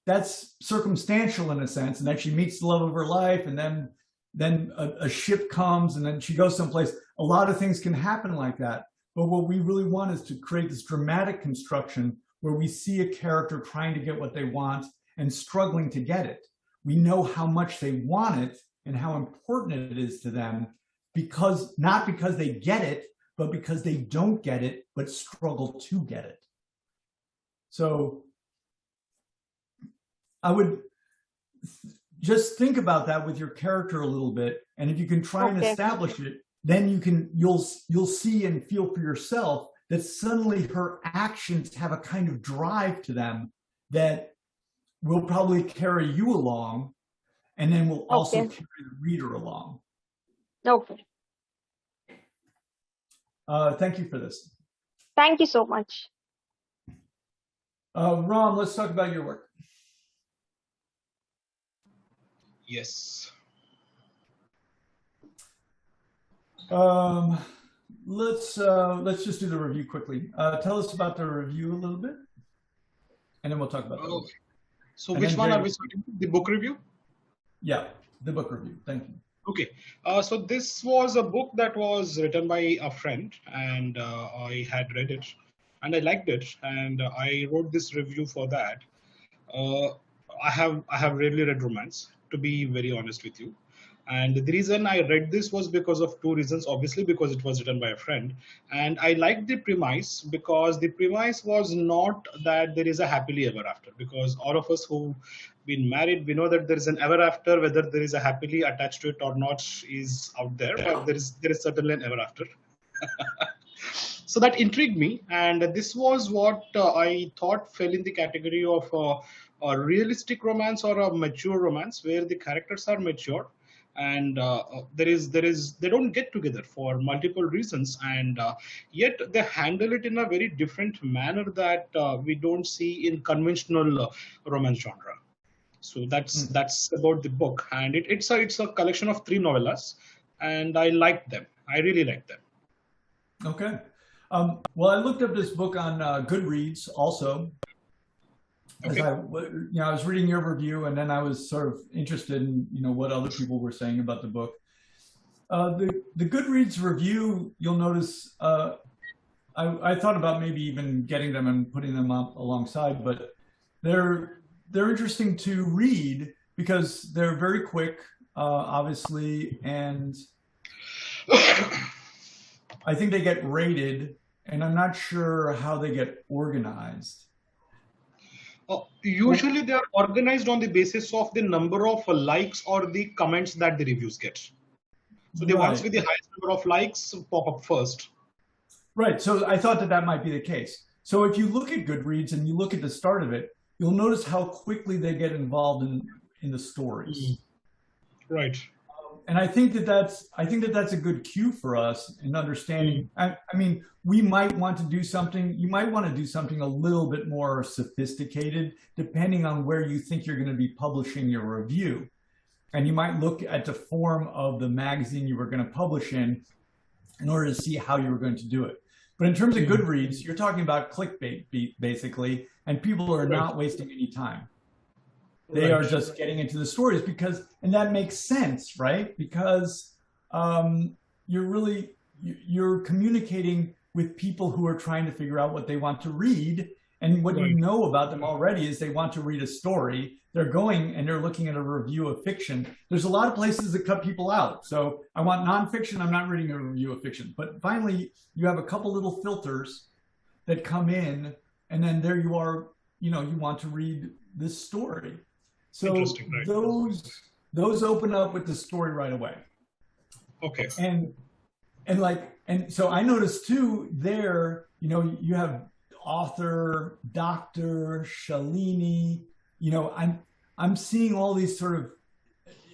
that's circumstantial in a sense, and that she meets the love of her life, and then a ship comes, and then she goes someplace. A lot of things can happen like that. But what we really want is to create this dramatic construction where we see a character trying to get what they want and struggling to get it. We know how much they want it and how important it is to them, not because they get it, but because they don't get it, but struggle to get it. So I would just think about that with your character a little bit, and if you can try and establish it, then you'll see and feel for yourself that suddenly her actions have a kind of drive to them that will probably carry you along, and then will also carry the reader along. Okay. Thank you for this. Thank you so much. Ram, let's talk about your work. Yes. Let's just do the review quickly. Tell us about the review a little bit, and then we'll talk about that. So which one are we starting? The book review? Yeah, the book review. Thank you. Okay. So this was a book that was written by a friend, and I had read it, and I liked it, and I wrote this review for that. I have rarely read romance, to be very honest with you. And the reason I read this was because of two reasons. Obviously, because it was written by a friend. And I liked the premise because the premise was not that there is a happily ever after. Because all of us who've been married, we know that there is an ever after. Whether there is a happily attached to it or not is out there. But there is certainly an ever after. So that intrigued me. And this was what I thought fell in the category of a realistic romance or a mature romance where the characters are mature. And they don't get together for multiple reasons, and yet they handle it in a very different manner that we don't see in conventional romance genre. So that's about the book, and it's a collection of 3 novellas, and I liked them. I really liked them. Okay. Well, I looked up this book on Goodreads also. Okay. I was reading your review, and then I was sort of interested in what other people were saying about the book. The Goodreads review, you'll notice, I thought about maybe even getting them and putting them up alongside, but they're interesting to read because they're very quick, obviously, and I think they get rated, and I'm not sure how they get organized. Usually they are organized on the basis of the number of likes or the comments that the reviews get. So the ones with the highest number of likes pop up first. Right. So I thought that might be the case. So if you look at Goodreads and you look at the start of it, you'll notice how quickly they get involved in the stories. Right. And I think that's a good cue for us in understanding. I mean, we might want to do something. You might want to do something a little bit more sophisticated, depending on where you think you're going to be publishing your review. And you might look at the form of the magazine you were going to publish in order to see how you were going to do it. But in terms of Goodreads, you're talking about clickbait, basically, and people are not wasting any time. They are just getting into the stories and that makes sense, right? Because you're communicating with people who are trying to figure out what they want to read. And what you know about them already is they want to read a story. They're going and they're looking at a review of fiction. There's a lot of places that cut people out. So I want nonfiction. I'm not reading a review of fiction. But finally, you have a couple little filters that come in, and then there you are, you want to read this story. So those open up with the story right away. Okay. And so I noticed too there, you have author, Dr. Shalini, I'm seeing all these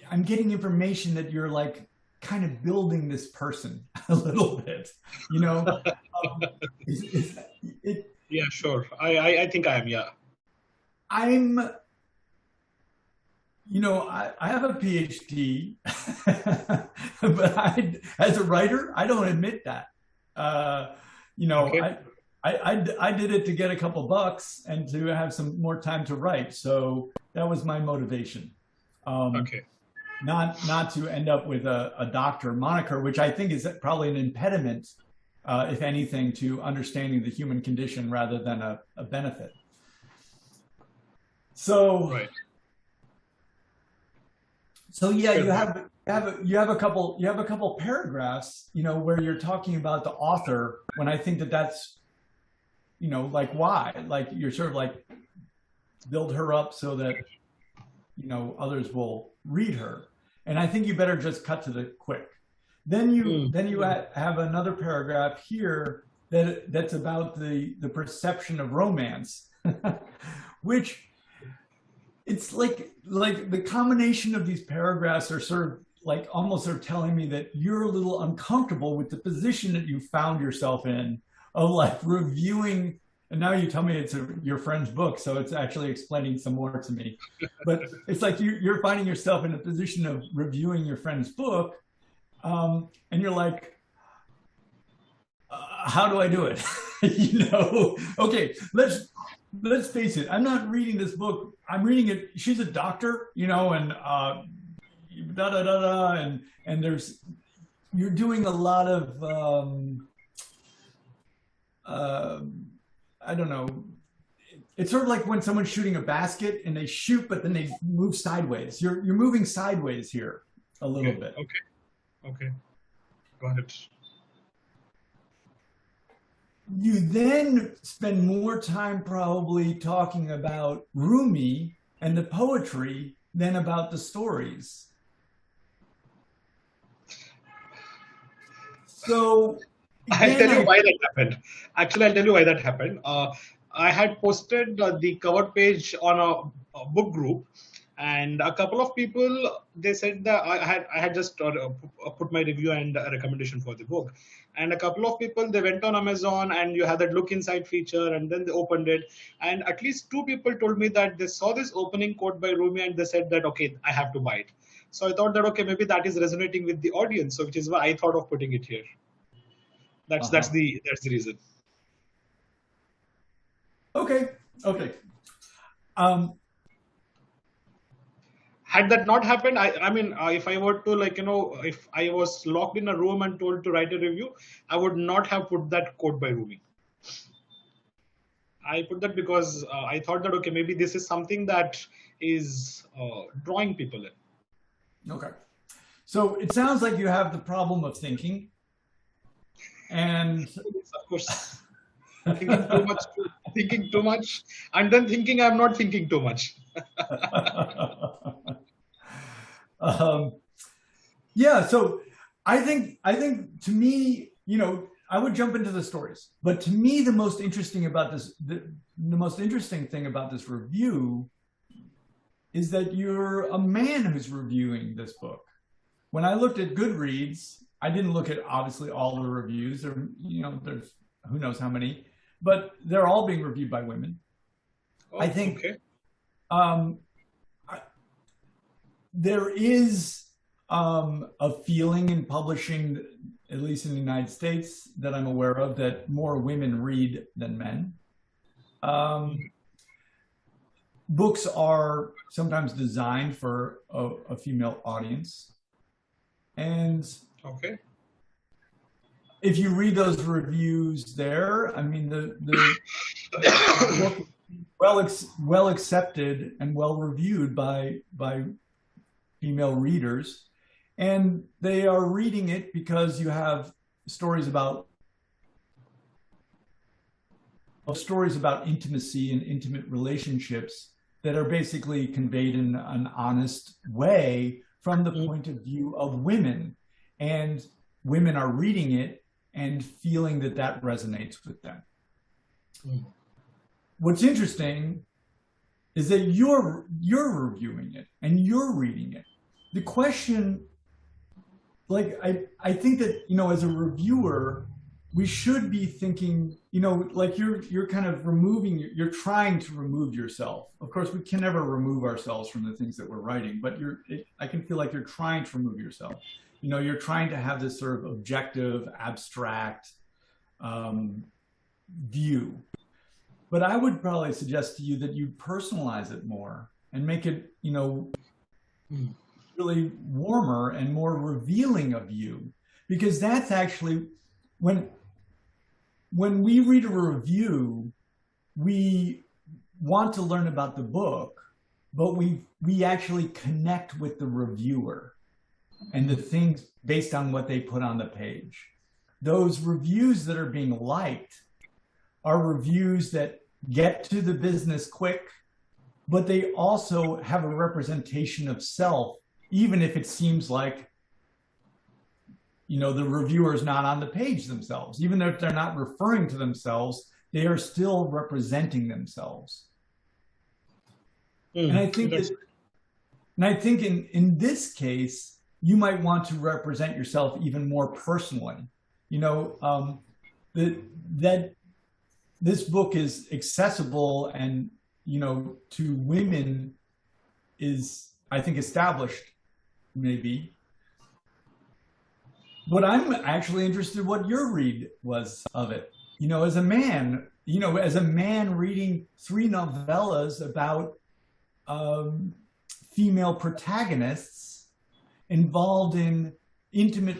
I'm getting information that you're like kind of building this person a little bit, Yeah, sure. I think I am, yeah. I have a PhD, but as a writer, I don't admit that. Okay. I did it to get a couple bucks and to have some more time to write. So that was my motivation. Okay. Not to end up with a doctor moniker, which I think is probably an impediment, if anything, to understanding the human condition rather than a benefit. So. Right. So yeah, you have a couple paragraphs, where you're talking about the author, when I think that's, like why, like you're sort of like build her up so that others will read her. And I think you better just cut to the quick. Then you have another paragraph here that's about the perception of romance, which it's like the combination of these paragraphs are sort of like almost are telling me that you're a little uncomfortable with the position that you found yourself in of like reviewing. And now you tell me it's your friend's book, so it's actually explaining some more to me. But it's like you're finding yourself in a position of reviewing your friend's book, and you're like, how do I do it? Okay, let's face it. I'm not reading this book. I'm reading it. She's a doctor, and and you're doing a lot of I don't know. It's sort of like when someone's shooting a basket and they shoot, but then they move sideways. You're moving sideways here a little bit. Okay. Got it. You then spend more time probably talking about Rumi and the poetry than about the stories. So I'll tell you why that happened. Actually, I'll tell you why that happened. I had posted the cover page on a book group, and a couple of people, they said that I had just put my review and a recommendation for the book. And a couple of people, they went on Amazon and you had that look inside feature, and then they opened it. And at least 2 people told me that they saw this opening quote by Rumi and they said that, okay, I have to buy it. So I thought that, okay, maybe that is resonating with the audience. So which is why I thought of putting it here. That's the reason. Okay. Had that not happened, I mean, if I were to if I was locked in a room and told to write a review, I would not have put that quote by Rumi. I put that because I thought that, okay, maybe this is something that is drawing people in. Okay. So it sounds like you have the problem of thinking. And of course, thinking too much, and then thinking I'm not thinking too much. Yeah. So I think to me, I would jump into the stories, but to me, the most interesting thing about this review is that you're a man who's reviewing this book. When I looked at Goodreads, I didn't look at obviously all the reviews. There's who knows how many, but they're all being reviewed by women. Oh, I think okay. There is a feeling in publishing, at least in the United States, that I'm aware of, that more women read than men. Books are sometimes designed for a female audience. And okay, if you read those reviews there, I mean, the book well accepted and well reviewed by female readers, and they are reading it because you have stories about intimacy and intimate relationships that are basically conveyed in an honest way from the point of view of women, and women are reading it and feeling that resonates with them. What's interesting is that you're reviewing it and you're reading it. The question, I think that, as a reviewer, we should be thinking, you're kind of you're trying to remove yourself. Of course, we can never remove ourselves from the things that we're writing, but I can feel like you're trying to remove yourself. You're trying to have this sort of objective, abstract view. But I would probably suggest to you that you personalize it more and make it, really warmer and more revealing of you, because that's actually when we read a review, we want to learn about the book, but we actually connect with the reviewer and the things based on what they put on the page. Those reviews that are being liked are reviews that get to the business quick, but they also have a representation of self, even if it seems like, you know, the reviewer is not on the page themselves. Even if they're not referring to themselves, they are still representing themselves. And I think that, and I think in this case, you might want to represent yourself even more personally. You know, that this book is accessible and, you know, to women is, I think, established, maybe. But I'm actually interested in what your read was of it. You know, as a man, reading 3 novellas about female protagonists involved in intimate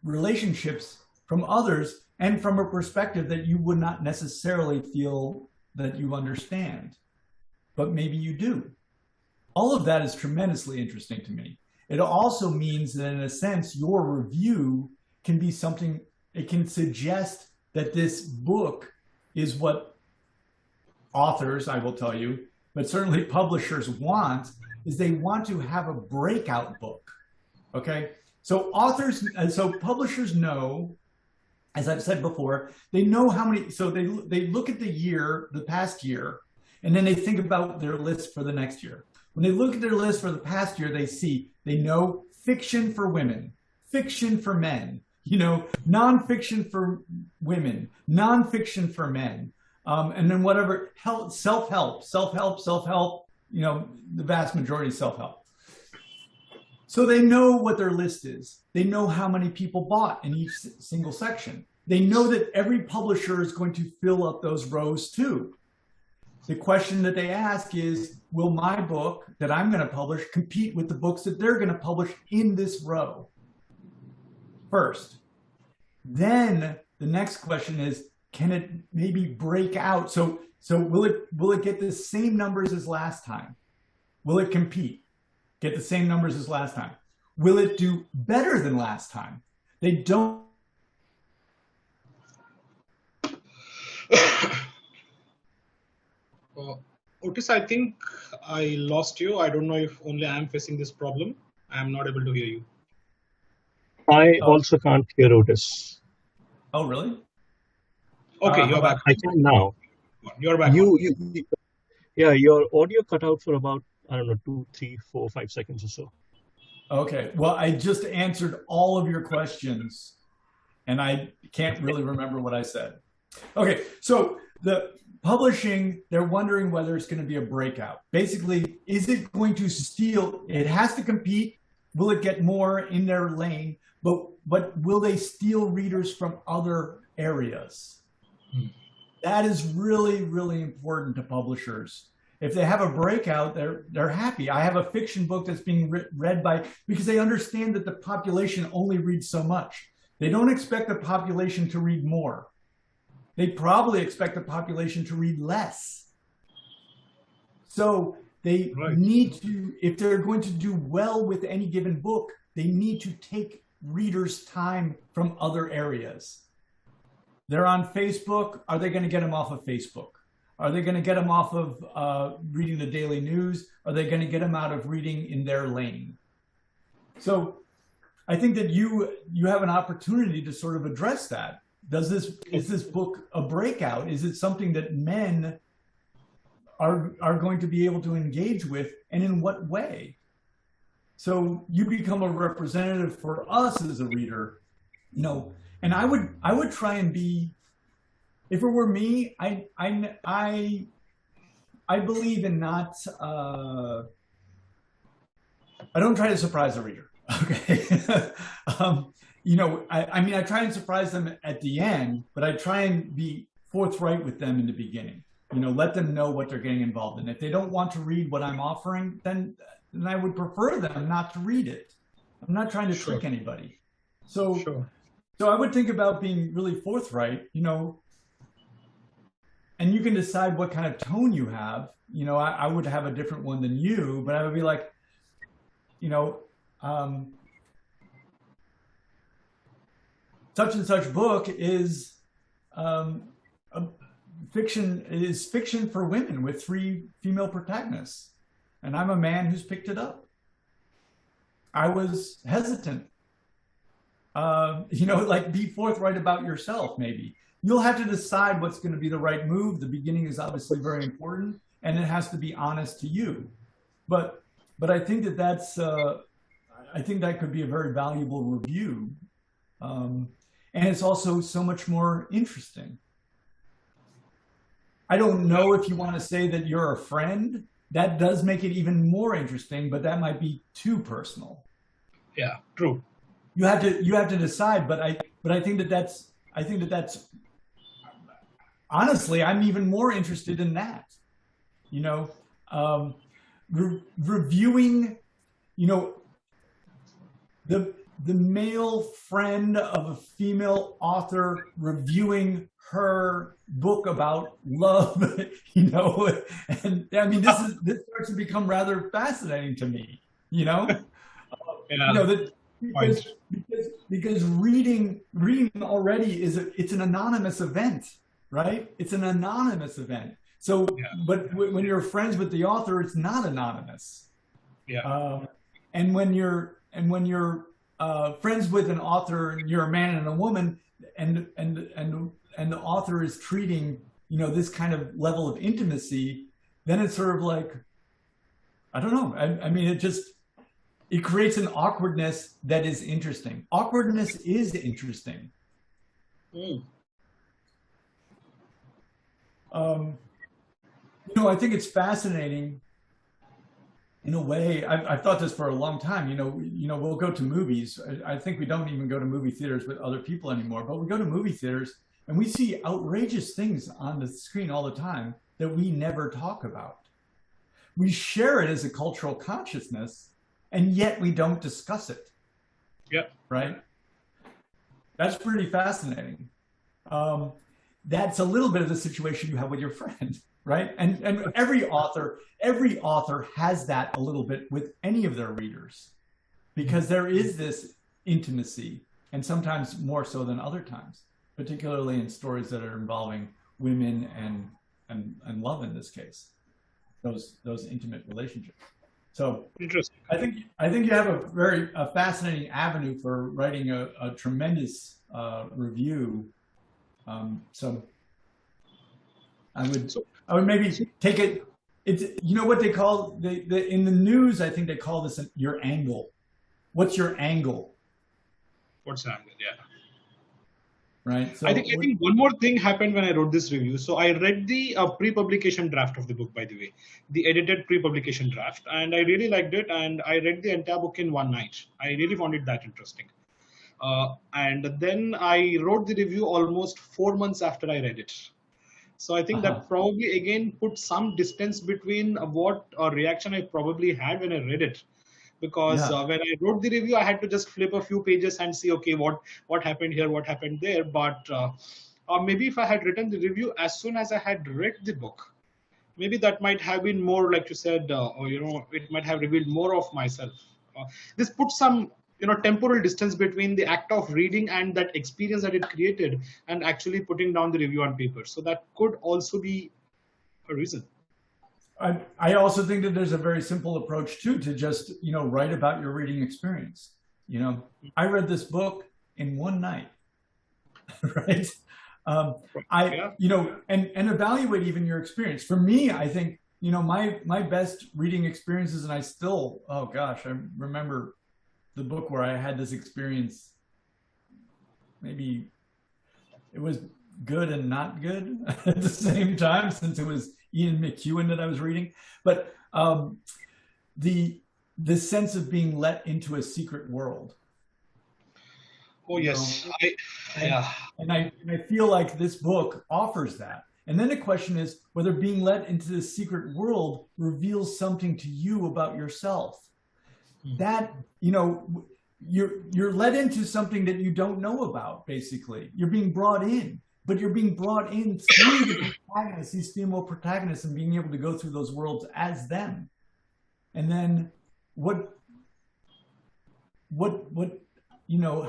relationships from others and from a perspective that you would not necessarily feel that you understand, but maybe you do. All of that is tremendously interesting to me. It also means that in a sense, your review can be something, it can suggest that this book is what authors, I will tell you, but certainly publishers want, is they want to have a breakout book, okay? So publishers know, as I've said before, they know how many, so they look at the past year, and then they think about their list for the next year. When they look at their list for the past year, they know fiction for women, fiction for men, you know, nonfiction for women, nonfiction for men, and then whatever, self-help, you know, the vast majority is self-help. So they know what their list is. They know how many people bought in each single section. They know that every publisher is going to fill up those rows too. The question that they ask is, will my book that I'm going to publish compete with the books that they're going to publish in this row first? Then the next question is, can it maybe break out? So will it get the same numbers as last time? Will it compete? Get the same numbers as last time? Will it do better than last time? They don't. Otis, I think I lost you. I don't know if only I am facing this problem. I am not able to hear you. I also can't hear Otis. Oh, really? Okay, you're back. I can now. You're back. Yeah, your audio cut out for about, I don't know, 2, 3, 4, 5 seconds or so. Okay, well, I just answered all of your questions and I can't really remember what I said. Okay, so the publishing, they're wondering whether it's going to be a breakout. Basically, is it going to steal? It has to compete. Will it get more in their lane? But will they steal readers from other areas? That is really, really important to publishers. If they have a breakout, they're happy. I have a fiction book that's being read because they understand that the population only reads so much. They don't expect the population to read more. They probably expect the population to read less. So they need to, if they're going to do well with any given book, they need to take readers' time from other areas. They're on Facebook. Are they going to get them off of Facebook? Are they going to get them off of reading the daily news? Are they going to get them out of reading in their lane? So I think that you have an opportunity to sort of address that. Is this book a breakout? Is it something that men are going to be able to engage with, and in what way? So you become a representative for us as a reader, you know. And I would try and be, if it were me, I believe in not. I don't try to surprise the reader. Okay. You know, I mean, I try and surprise them at the end, but I try and be forthright with them in the beginning. You know, let them know what they're getting involved in. If they don't want to read what I'm offering, then I would prefer them not to read it. I'm not trying to trick anybody. So I would think about being really forthright, you know, and you can decide what kind of tone you have. You know, I would have a different one than you, but I would be like, you know, such and such book is fiction is fiction for women with 3 female protagonists. And I'm a man who's picked it up. I was hesitant. Like, be forthright about yourself, maybe. You'll have to decide what's going to be the right move. The beginning is obviously very important, and it has to be honest to you. But I think I think that could be a very valuable review. And it's also so much more interesting. I don't know if you want to say that you're a friend. That does make it even more interesting, but that might be too personal. Yeah, true. You have to decide, but I think that's honestly, I'm even more interested in that. Reviewing, the male friend of a female author reviewing her book about love, and I mean, this starts to become rather fascinating to me, because reading already it's an anonymous event, right? It's an anonymous event. So, but when you're friends with the author, it's not anonymous. Yeah. And when you're friends with an author, and you're a man and a woman, and the author is treating, this kind of level of intimacy, then it's sort of like, I don't know. I mean, it creates an awkwardness that is interesting. Awkwardness is interesting. I think it's fascinating in a way. I've thought this for a long time. We'll go to movies. I think we don't even go to movie theaters with other people anymore, but we go to movie theaters and we see outrageous things on the screen all the time that we never talk about. We share it as a cultural consciousness, and yet we don't discuss it. Yep. Right? That's pretty fascinating. That's a little bit of the situation you have with your friend, right? And every author has that a little bit with any of their readers, because there is this intimacy, and sometimes more so than other times, particularly in stories that are involving women and love in this case, those intimate relationships. So interesting. I think you have a fascinating avenue for writing a tremendous review. So I would maybe take it. It's what they call in the news. I think they call this your angle. What's your angle? What's the angle? Yeah. Right. So I think one more thing happened when I wrote this review. So I read the pre-publication draft of the book, by the way, the edited pre-publication draft, and I really liked it. And I read the entire book in one night. I really found it that interesting. And then I wrote the review almost 4 months after I read it. So I think that probably again put some distance between what reaction I probably had when I read it. Because when I wrote the review, I had to just flip a few pages and see, okay, what happened here, what happened there. But maybe if I had written the review as soon as I had read the book, maybe that might have been more, like you said, it might have revealed more of myself. This puts some, temporal distance between the act of reading and that experience that it created, and actually putting down the review on paper. So that could also be a reason. I also think that there's a very simple approach too, to just, write about your reading experience. I read this book in one night, right? And evaluate even your experience. For me, I think, my best reading experiences, and I still, I remember the book where I had this experience. Maybe it was good and not good at the same time, since it was Ian McEwan that I was reading, but the sense of being let into a secret world. Oh yes, and I feel like this book offers that. And then the question is whether being let into this secret world reveals something to you about yourself. That you're let into something that you don't know about. Basically, you're being brought in. But you're being brought in through the protagonists, these female protagonists, and being able to go through those worlds as them. And then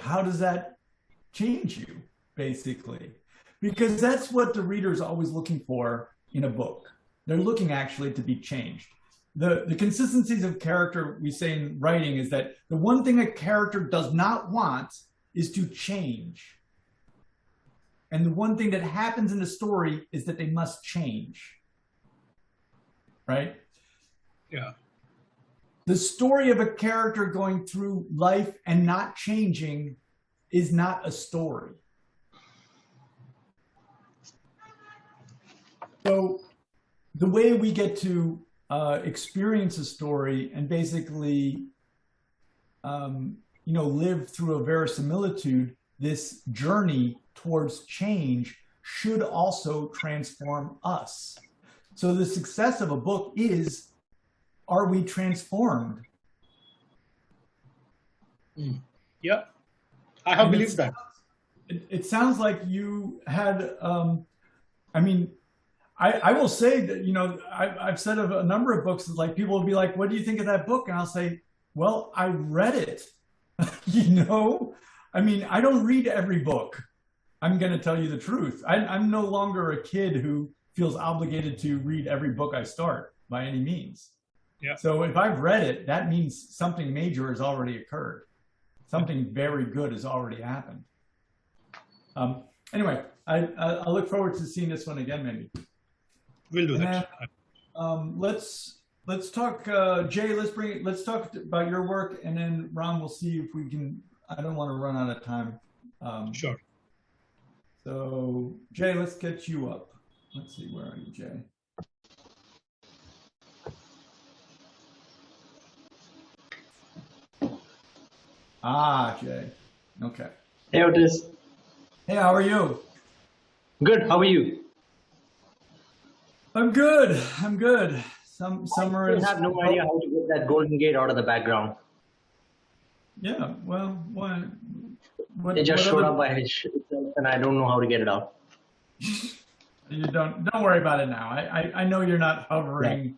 how does that change you, basically? because that's what the reader is always looking for in a book. They're looking actually to be changed. The consistencies of character we say in writing is that the one thing a character does not want is to change. And the one thing that happens in the story is that they must change. Right? Yeah. The story of a character going through life and not changing is not a story. So the way we get to experience a story and basically, live through a verisimilitude, this journey towards change should also transform us. So the success of a book is, are we transformed? Yeah, I have believed that. It sounds like you had, I will say that, I've said of a number of books, like people will be like, what do you think of that book? And I'll say, well, I read it, I don't read every book. I'm going to tell you the truth. I'm no longer a kid who feels obligated to read every book I start by any means. Yeah. So if I've read it, that means something major has already occurred. Something very good has already happened. Anyway, I look forward to seeing this one again, maybe. We'll do that. Let's talk, Jay, let's talk about your work, and then Ram, we'll see if we can, I don't want to run out of time. Sure. So Jay, let's get you up. Let's see, where are you, Jay? Jay. Okay. Hey, Otis. Hey, how are you? Good. How are you? I'm good. Summer is. I have no idea how to get that Golden Gate out of the background. Yeah. Well, what? It just showed up by itself, and I don't know how to get it out. You don't worry about it now. I know you're not hovering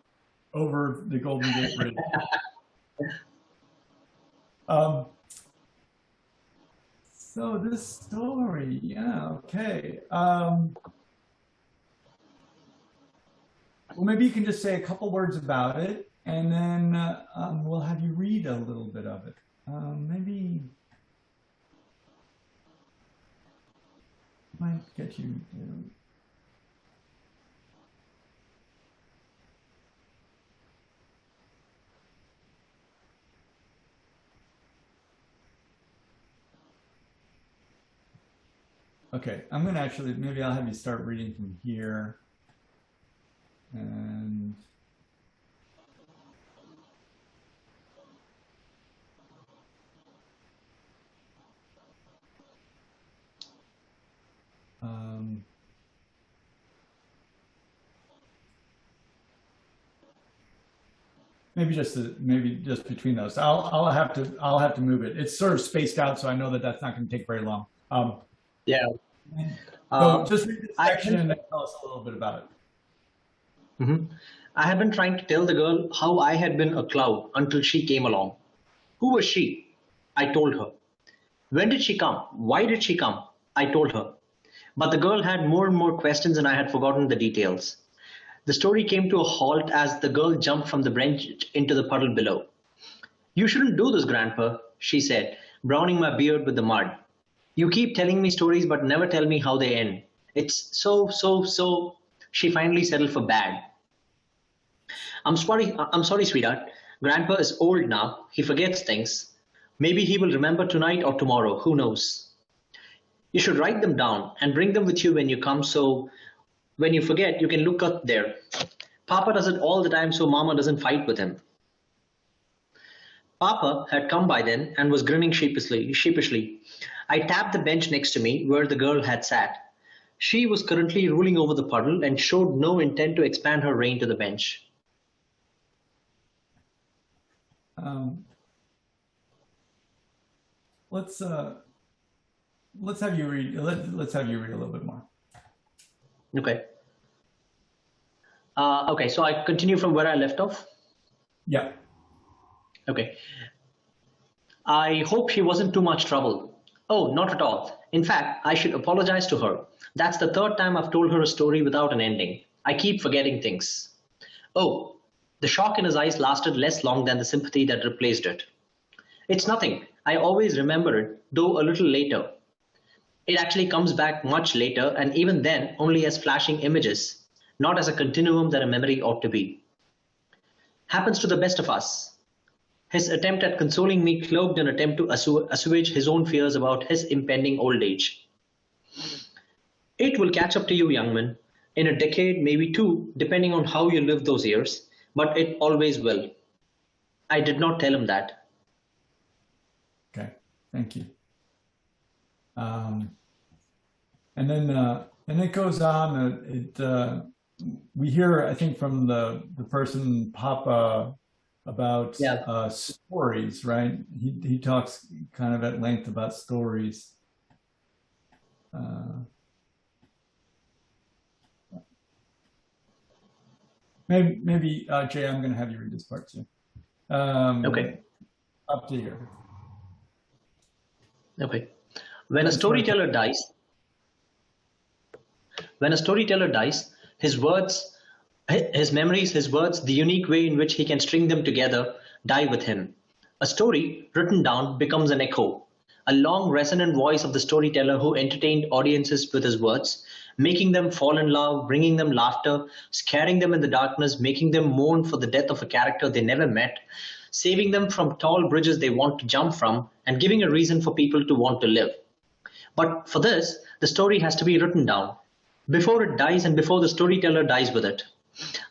over the Golden Gate Bridge. So this story, yeah, okay. Well, maybe you can just say a couple words about it, and then we'll have you read a little bit of it. Maybe might get you to. Okay, I'm gonna actually, maybe I'll have you start reading from here. And maybe just between those. I'll have to move it. It's sort of spaced out, so I know that that's not going to take very long. Yeah. So just read this section and then tell us a little bit about it. Mm-hmm. I had been trying to tell the girl how I had been a cloud until she came along. Who was she? I told her. When did she come? Why did she come? I told her. But the girl had more and more questions, and I had forgotten the details. The story came to a halt as the girl jumped from the bench into the puddle below. You shouldn't do this, Grandpa, she said, browning my beard with the mud. You keep telling me stories but never tell me how they end. It's so. She finally settled for bad. I'm sorry, sweetheart. Grandpa is old now. He forgets things. Maybe he will remember tonight or tomorrow. Who knows? You should write them down and bring them with you when you come, so when you forget, you can look up there. Papa does it all the time so Mama doesn't fight with him. Papa had come by then and was grinning sheepishly. I tapped the bench next to me where the girl had sat. She was currently rolling over the puddle and showed no intent to expand her reign to the bench. Let's have you read. Let's have you read a little bit more. Okay. Okay, so I continue from where I left off. Yeah. Okay. I hope she wasn't too much trouble. Oh, not at all. In fact, I should apologize to her. That's the third time I've told her a story without an ending. I keep forgetting things. Oh, the shock in his eyes lasted less long than the sympathy that replaced it. It's nothing. I always remember it, though a little later. It actually comes back much later, and even then only as flashing images, not as a continuum that a memory ought to be. Happens to the best of us. His attempt at consoling me cloaked an attempt to assuage his own fears about his impending old age. It will catch up to you, young man, in a decade, maybe two, depending on how you live those years, but it always will. I did not tell him that. Okay, thank you. And then it goes on. We hear, I think, from the person Papa about stories, right? He talks kind of at length about stories. Maybe Jay, I'm going to have you read this part too. Okay. Up to here. Okay. When a storyteller dies, his words, his memories, his words, the unique way in which he can string them together, die with him. A story written down becomes an echo, a long resonant voice of the storyteller who entertained audiences with his words, making them fall in love, bringing them laughter, scaring them in the darkness, making them mourn for the death of a character they never met, saving them from tall bridges they want to jump from, and giving a reason for people to want to live. But for this, the story has to be written down before it dies and before the storyteller dies with it.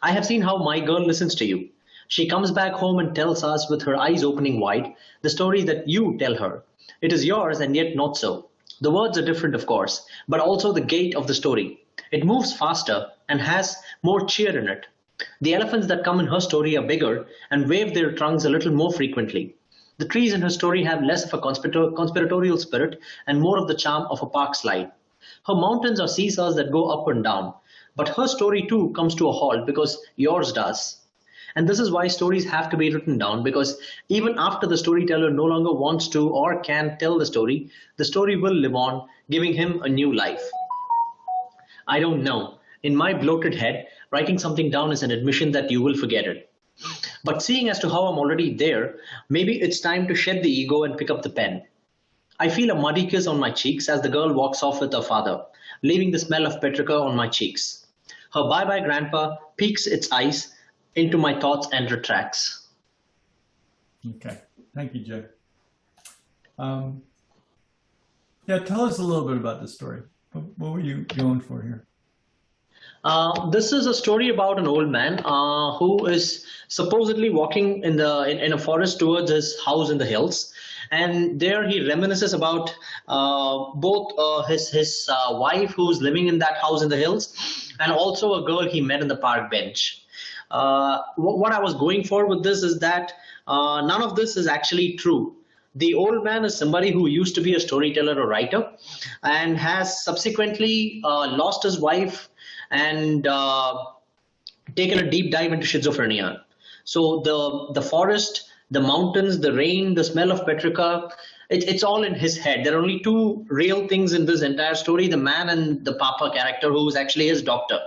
I have seen how my girl listens to you. She comes back home and tells us with her eyes opening wide the story that you tell her. It is yours and yet not so. The words are different, of course, but also the gait of the story. It moves faster and has more cheer in it. The elephants that come in her story are bigger and wave their trunks a little more frequently. The trees in her story have less of a conspiratorial spirit and more of the charm of a park slide. Her mountains are seesaws that go up and down, but her story too comes to a halt because yours does. And this is why stories have to be written down, because even after the storyteller no longer wants to or can tell the story will live on, giving him a new life. I don't know. In my bloated head, writing something down is an admission that you will forget it. But seeing as to how I'm already there, maybe it's time to shed the ego and pick up the pen. I feel a muddy kiss on my cheeks as the girl walks off with her father, leaving the smell of petrica on my cheeks. Her bye-bye grandpa peeks its eyes into my thoughts and retracts. Okay, thank you, Jay. Yeah, tell us a little bit about this story. What were you going for here? This is a story about an old man who is supposedly walking in a forest towards his house in the hills, and there he reminisces about both his wife who's living in that house in the hills, and also a girl he met in the park bench. What I was going for with this is that none of this is actually true. The old man is somebody who used to be a storyteller or writer and has subsequently lost his wife and taken a deep dive into schizophrenia. So the forest, the mountains, the rain, the smell of petrica, it's all in his head. There are only two real things in this entire story, the man and the Papa character, who is actually his doctor.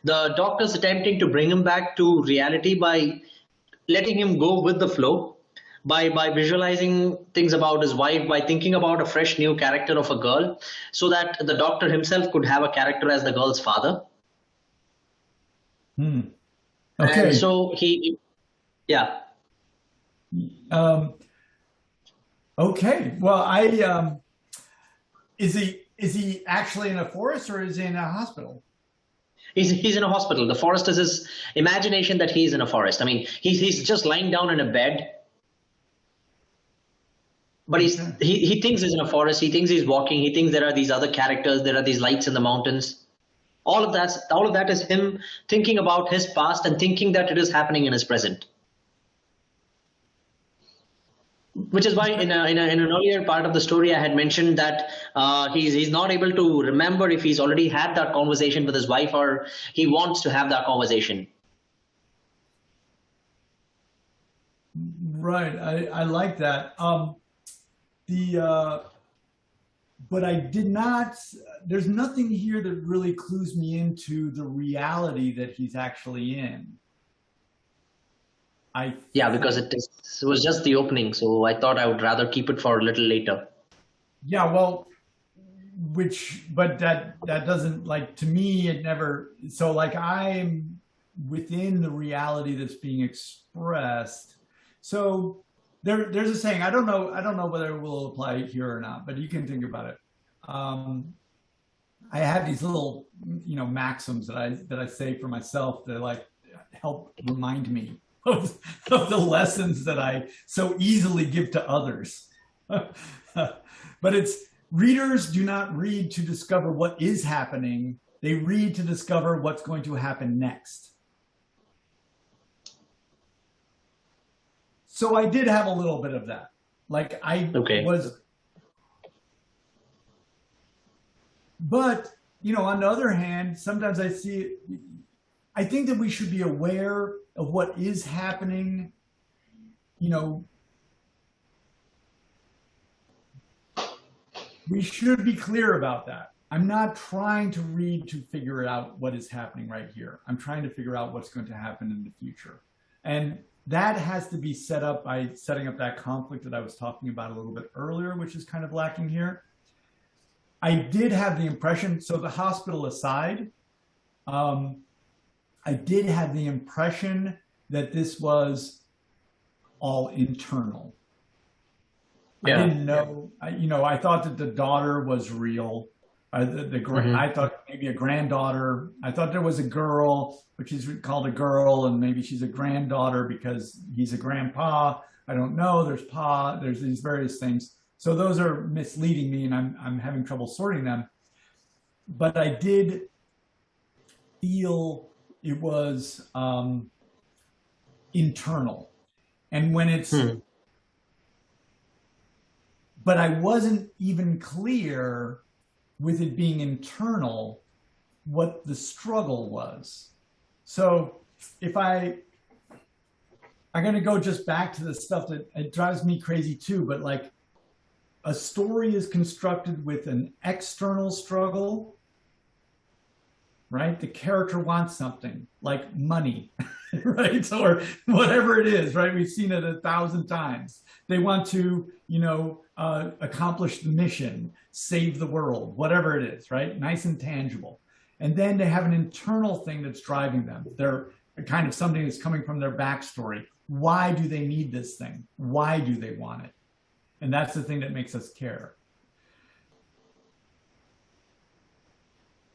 The doctor's attempting to bring him back to reality by letting him go with the flow, by visualizing things about his wife, by thinking about a fresh new character of a girl, so that the doctor himself could have a character as the girl's father. Okay. And so yeah. Okay. Well, is he actually in a forest or is he in a hospital? He's in a hospital. The forest is his imagination that he's in a forest. I mean, he's just lying down in a bed, but he thinks he's in a forest. He thinks he's walking. He thinks there are these other characters. There are these lights in the mountains. All of that is him thinking about his past and thinking that it is happening in his present. Which is why in an earlier part of the story, I had mentioned that he's not able to remember if he's already had that conversation with his wife or he wants to have that conversation. Right. I like that. but I did not, there's nothing here that really clues me into the reality that he's actually in. Yeah, because it was just the opening, so I thought I would rather keep it for a little later. Yeah, well, but that doesn't, like, to me, it never, so like I'm within the reality that's being expressed. So there's a saying, I don't know whether it will apply here or not, but you can think about it. I have these little, maxims that I say for myself that like help remind me of the lessons that I so easily give to others. But it's, readers do not read to discover what is happening. They read to discover what's going to happen next. So I did have a little bit of that. Like was, but, on the other hand, sometimes I think that we should be aware of what is happening, we should be clear about that. I'm not trying to read to figure out what is happening right here. I'm trying to figure out what's going to happen in the future. And that has to be set up by setting up that conflict that I was talking about a little bit earlier, which is kind of lacking here. I did have the impression, so the hospital aside, I did have the impression that this was all internal. Yeah. I didn't know, I thought that the daughter was real. I thought maybe a granddaughter. I thought there was a girl, but she's called a girl, and maybe she's a granddaughter because he's a grandpa. I don't know. There's these various things. So those are misleading me, and I'm having trouble sorting them. But I did feel it was internal. And when it's, but I wasn't even clear with it being internal what the struggle was. So if I'm going to go just back to the stuff that it drives me crazy too, but like a story is constructed with an external struggle, right? The character wants something like money, right? Or whatever it is, right? We've seen it 1,000 times. They want to, accomplish the mission, save the world, whatever it is, right? Nice and tangible. And then they have an internal thing that's driving them. They're kind of something that's coming from their backstory. Why do they need this thing? Why do they want it? And that's the thing that makes us care.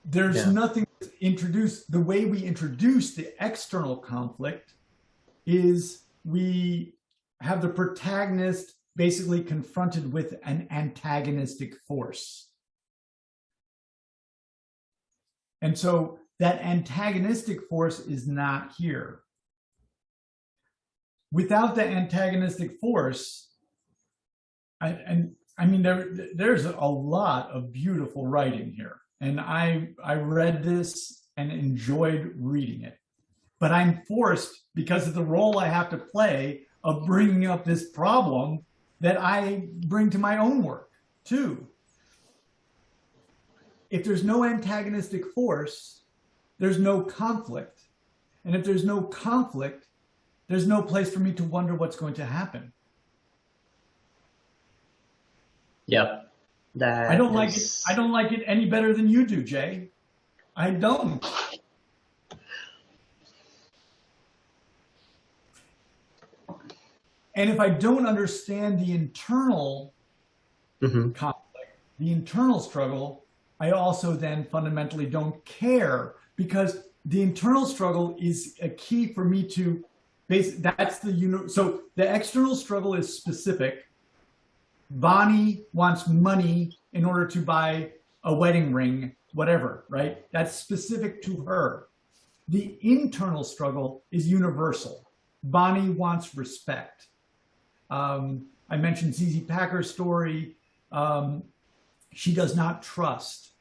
There's nothing that's introduced. The way we introduce the external conflict is we have the protagonist basically confronted with an antagonistic force. And so that antagonistic force is not here. Without the antagonistic force, there's a lot of beautiful writing here. And I read this and enjoyed reading it. But I'm forced, because of the role I have to play of bringing up this problem that I bring to my own work too. If there's no antagonistic force, there's no conflict. And if there's no conflict, there's no place for me to wonder what's going to happen. Yeah. I don't like it. I don't like it any better than you do, Jay. I don't. And if I don't understand the internal conflict, the internal struggle, I also then fundamentally don't care, because the internal struggle is a key for me to so the external struggle is specific. Bonnie wants money in order to buy a wedding ring, whatever, right? That's specific to her. The internal struggle is universal. Bonnie wants respect. I mentioned ZZ Packer's story. She does not trust,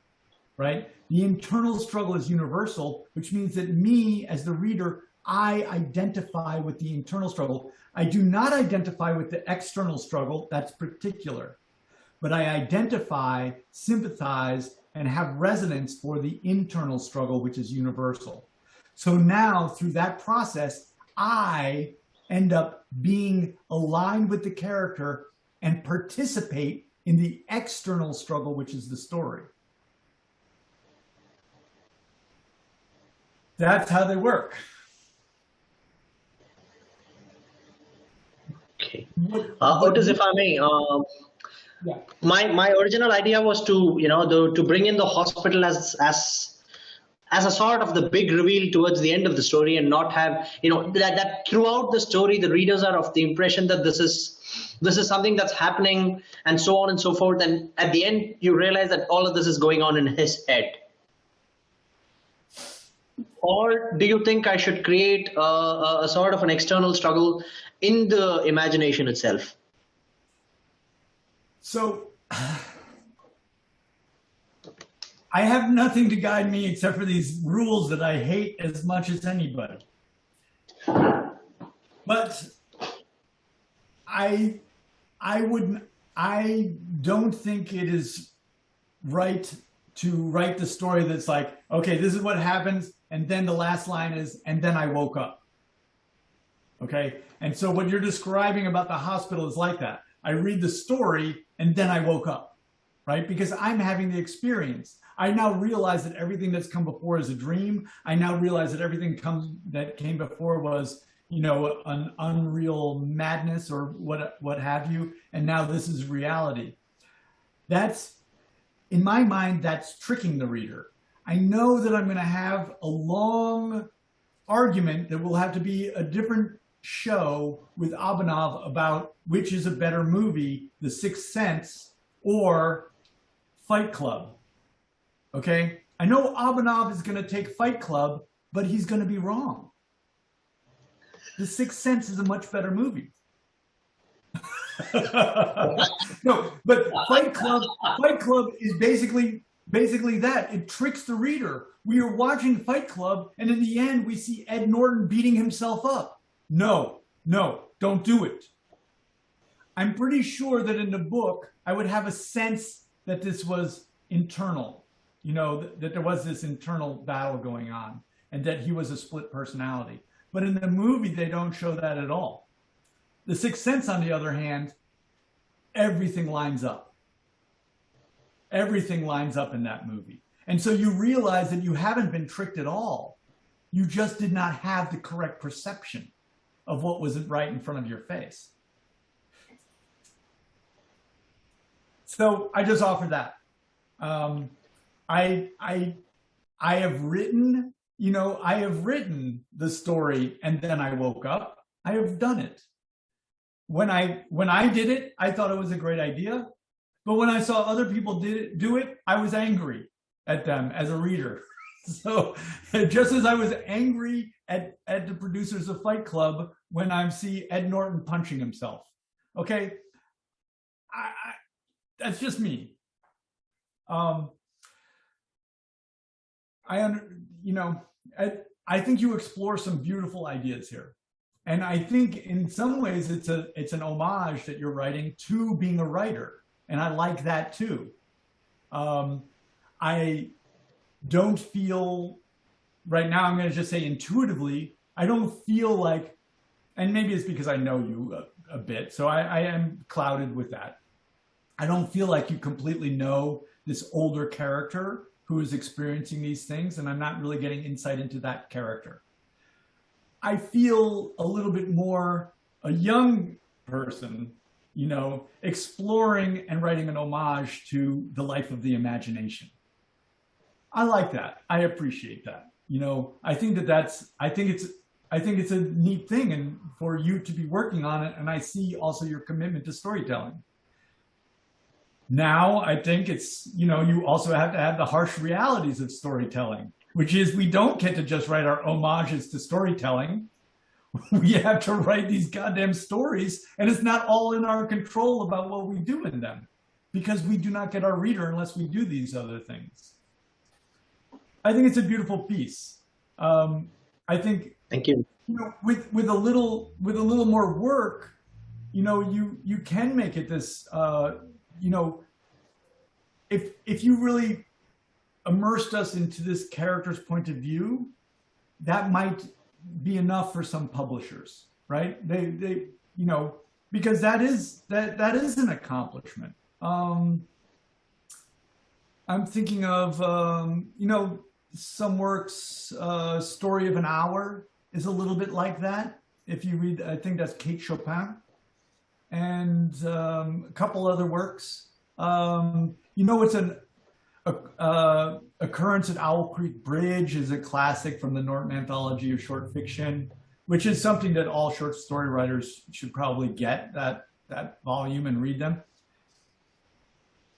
right? The internal struggle is universal, which means that me as the reader, I identify with the internal struggle. I do not identify with the external struggle. That's particular. but I identify, sympathize, and have resonance for the internal struggle, which is universal. So now through that process, I end up being aligned with the character and participate in the external struggle, which is the story. That's how they work. Okay. Otis, if I may, yeah. my original idea was to, you know, to bring in the hospital as a sort of the big reveal towards the end of the story, and not have, you know, that throughout the story the readers are of the impression that this is something that's happening and so on and so forth, and at the end you realize that all of this is going on in his head. Or do you think I should create a sort of an external struggle in the imagination itself? So I have nothing to guide me except for these rules that I hate as much as anybody. But I don't think it is right to write the story that's like, okay, this is what happens, and then the last line is, and then I woke up. Okay, and so what you're describing about the hospital is like that. I read the story, and then I woke up, right? Because I'm having the experience. I now realize that everything that's come before is a dream. I now realize that everything that came before was, you know, an unreal madness or what have you. And now this is reality. That's, in my mind, that's tricking the reader. I know that I'm going to have a long argument that will have to be a different show with Abhinav about which is a better movie, The Sixth Sense or Fight Club. Okay? I know Abhinav is going to take Fight Club, but he's going to be wrong. The Sixth Sense is a much better movie. No, but Fight Club is basically that. It tricks the reader. We are watching Fight Club, and in the end, we see Ed Norton beating himself up. No, don't do it. I'm pretty sure that in the book, I would have a sense that this was internal, you know, that there was this internal battle going on and that he was a split personality. But in the movie, they don't show that at all. The Sixth Sense, on the other hand, everything lines up. Everything lines up in that movie. And so you realize that you haven't been tricked at all. You just did not have the correct perception of what was right in front of your face. So I just offer that. I have written, you know, I have written the story and then I woke up. I have done it. When I did it, I thought it was a great idea. But when I saw other people do it, I was angry at them as a reader. So just as I was angry at the producers of Fight Club when I see Ed Norton punching himself. Okay, that's just me. I think you explore some beautiful ideas here, and I think in some ways it's an homage that you're writing to being a writer, and I like that too. I don't feel right now, I'm going to just say intuitively, I don't feel like, and maybe it's because I know you a bit, so I am clouded with that. I don't feel like you completely know this older character who is experiencing these things, and I'm not really getting insight into that character. I feel a little bit more a young person, you know, exploring and writing an homage to the life of the imagination. I like that. I appreciate that. You know, I think it's a neat thing, and for you to be working on it, and I see also your commitment to storytelling. Now, I think it's, you know, you also have to have the harsh realities of storytelling, which is we don't get to just write our homages to storytelling. We have to write these goddamn stories, and it's not all in our control about what we do in them, because we do not get our reader unless we do these other things. I think it's a beautiful piece. I think, thank you. You know, with a little more work, you know, you can make it this, you know, if you really immersed us into this character's point of view, that might be enough for some publishers, right? They you know, because that is an accomplishment. I'm thinking of you know, some works, Story of an Hour is a little bit like that. If you read, I think that's Kate Chopin, and a couple other works. You know, it's an Occurrence at Owl Creek Bridge is a classic from the Norton Anthology of Short Fiction, which is something that all short story writers should probably get, that volume, and read them.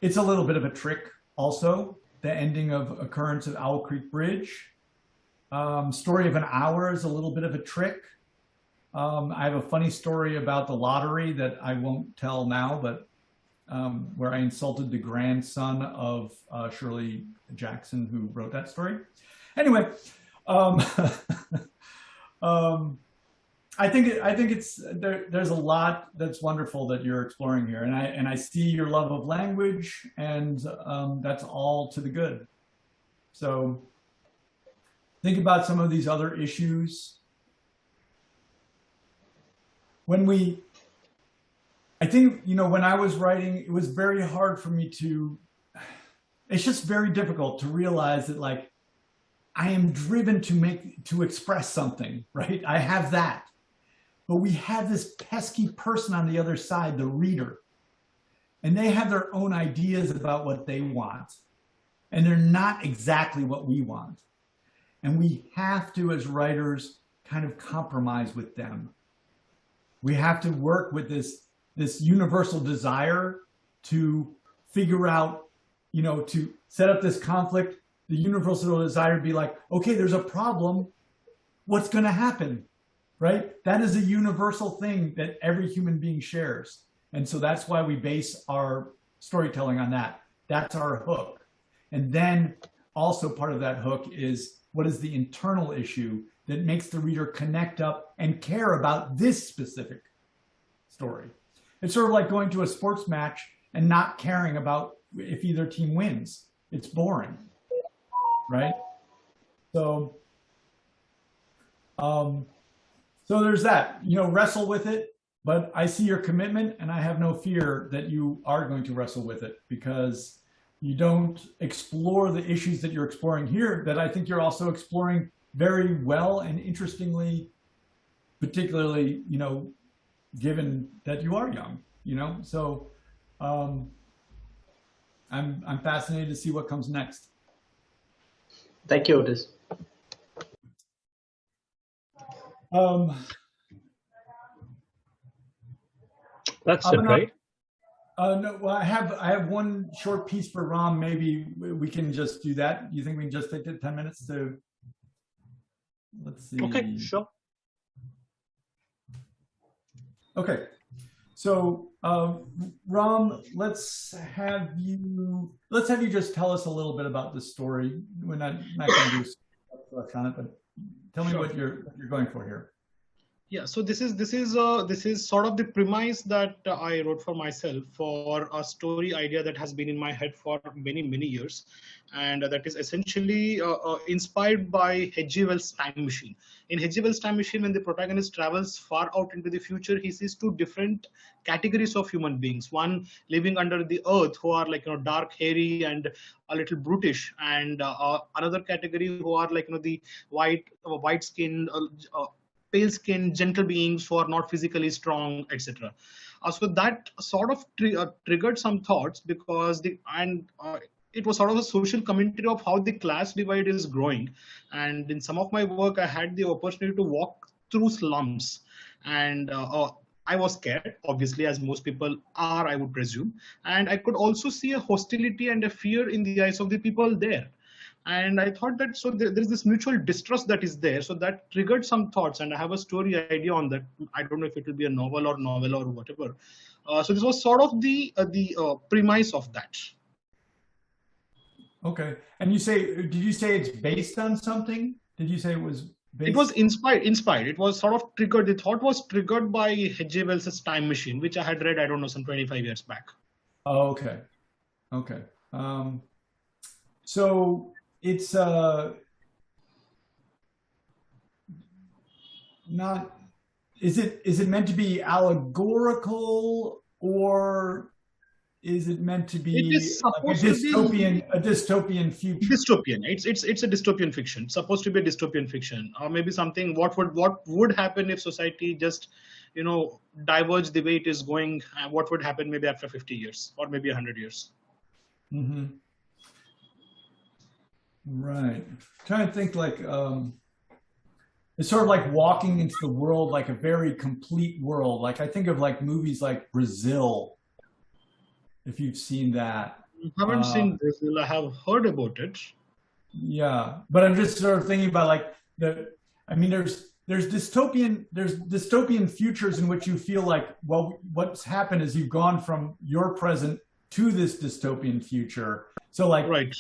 It's a little bit of a trick also, the ending of Occurrence at Owl Creek Bridge. Story of an Hour is a little bit of a trick. I have a funny story about the lottery that I won't tell now, but where I insulted the grandson of Shirley Jackson, who wrote that story. Anyway, I think it's there's a lot that's wonderful that you're exploring here, and I see your love of language, and that's all to the good. So think about some of these other issues. I think, you know, when I was writing, it was very hard for me it's just very difficult to realize that, like, I am driven to express something, right? I have that. But we have this pesky person on the other side, the reader, and they have their own ideas about what they want. And they're not exactly what we want. And we have to, as writers, kind of compromise with them. We have to work with this universal desire to figure out, you know, to set up this conflict, the universal desire to be like, okay, there's a problem. What's going to happen, right? That is a universal thing that every human being shares. And so that's why we base our storytelling on that. That's our hook. And then also part of that hook is, what is the internal issue that makes the reader connect up and care about this specific story? It's sort of like going to a sports match and not caring about if either team wins. It's boring, right? So, so there's that. You know, wrestle with it. But I see your commitment, and I have no fear that you are going to wrestle with it, because you don't explore the issues that you're exploring here that I think you're also exploring very well and interestingly, particularly, you know, given that you are young, you know. So I'm fascinated to see what comes next. Thank you, Otis. That's it, right? No, well, I have one short piece for Ram. Maybe we can just do that. You think we can just take 10 minutes to, let's see. Okay, sure. Okay. So Ram, let's have you just tell us a little bit about this story. We're not going to do stuff on it, but tell me what you're going for here. Yeah, so this is sort of the premise that I wrote for myself for a story idea that has been in my head for many years, and that is essentially inspired by H.G. Wells' Time Machine. In H.G. Wells' Time Machine, when the protagonist travels far out into the future, he sees two different categories of human beings. One living under the earth, who are like, you know, dark, hairy, and a little brutish, and another category who are like, you know, the white skin. Pale skin, gentle beings who are not physically strong, etc. So that sort of triggered some thoughts, because it was sort of a social commentary of how the class divide is growing. And in some of my work, I had the opportunity to walk through slums, and I was scared, obviously, as most people are, I would presume. And I could also see a hostility and a fear in the eyes of the people there. And I thought that, so there's this mutual distrust that is there. So that triggered some thoughts, and I have a story idea on that. I don't know if it will be a novel or whatever. So this was sort of the premise of that. Okay. And did you say it's based on something? Did you say it was based? It was inspired. It was sort of triggered. The thought was triggered by H.G. Wells' Time Machine, which I had read, I don't know, some 25 years back. Oh, okay. Okay. So it's not. Is it meant to be allegorical, or is it meant to be It is like a dystopian future? Dystopian. It's a dystopian fiction. It's supposed to be a dystopian fiction, or maybe something. What would happen if society just, diverged the way it is going? What would happen maybe after 50 years or maybe 100 years? Mm-hmm. Right. I'm trying to think like it's sort of like walking into the world, like a very complete world. Like I think of like movies like Brazil, if you've seen that. I haven't seen Brazil. I have heard about it. Yeah, but I'm just sort of thinking about like there's dystopian futures in which you feel like, well, what's happened is you've gone from your present to this dystopian future. So like right.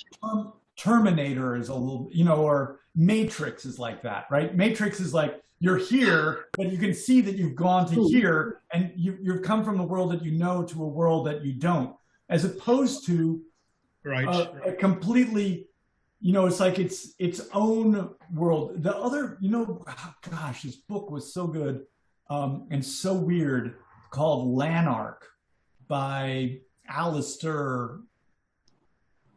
Terminator is a little, or Matrix is like that, right? Matrix is like you're here, but you can see that you've gone to here, and you've come from the world that you know to a world that you don't, as opposed to a completely, it's like its own world. The other, gosh, this book was so good and so weird, called Lanark by Alistair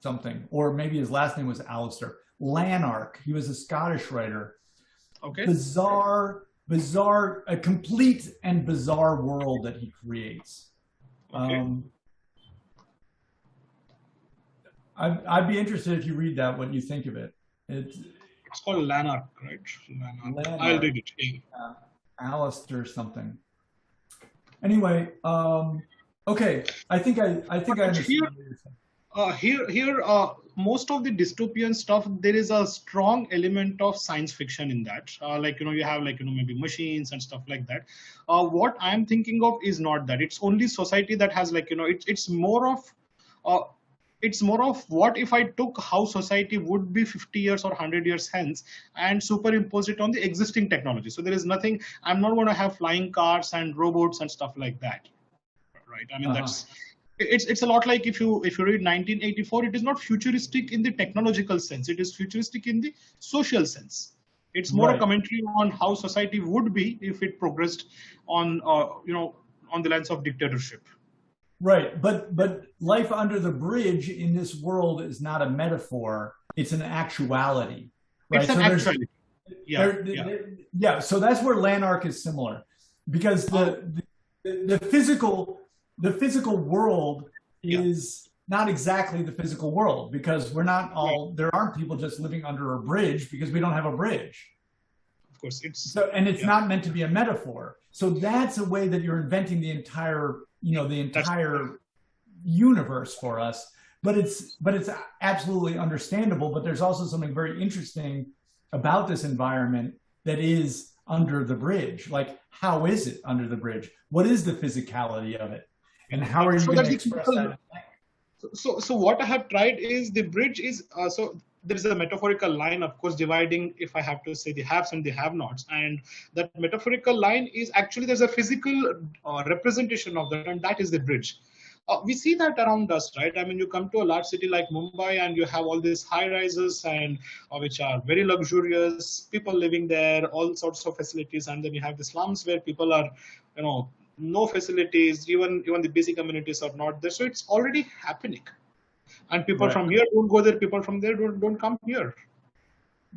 something, or maybe his last name was Alistair. Lanark. He was a Scottish writer. Okay. Bizarre, a complete and bizarre world that he creates. Okay. I'd be interested if you read that, what you think of it. It's called Lanark, right? Lanark. I'll read it. Alistair something. Anyway, okay. I think I understand. Here, most of the dystopian stuff, there is a strong element of science fiction in that. You have maybe machines and stuff like that. What I'm thinking of is not that. It's only society that has it's more of what if I took how society would be 50 years or 100 years hence and superimpose it on the existing technology. So there is nothing. I'm not going to have flying cars and robots and stuff like that, right? I mean that's. It's a lot like if you read 1984, it is not futuristic in the technological sense. It is futuristic in the social sense. It's more a commentary on how society would be if it progressed on on the lines of dictatorship. Right, but life under the bridge in this world is not a metaphor; it's an actuality. Right? It's an actuality. Yeah. So that's where Lanark is similar, because the physical world is not exactly the physical world, because we're not all, there aren't people just living under a bridge because we don't have a bridge. Of course, it's not meant to be a metaphor. So that's a way that you're inventing the entire, universe for us. But it's absolutely understandable. But there's also something very interesting about this environment that is under the bridge. Like, how is it under the bridge? What is the physicality of it? And how are you going to express that? So what I have tried is the bridge is so there is a metaphorical line, of course, dividing, if I have to say, the haves and the have-nots, and that metaphorical line is actually there's a physical representation of that, and that is the bridge. We see that around us, right? I mean, you come to a large city like Mumbai, and you have all these high-rises and which are very luxurious, people living there, all sorts of facilities, and then you have the slums where people are, no facilities, even the basic amenities are not there. So it's already happening. And people from here don't go there, people from there don't come here.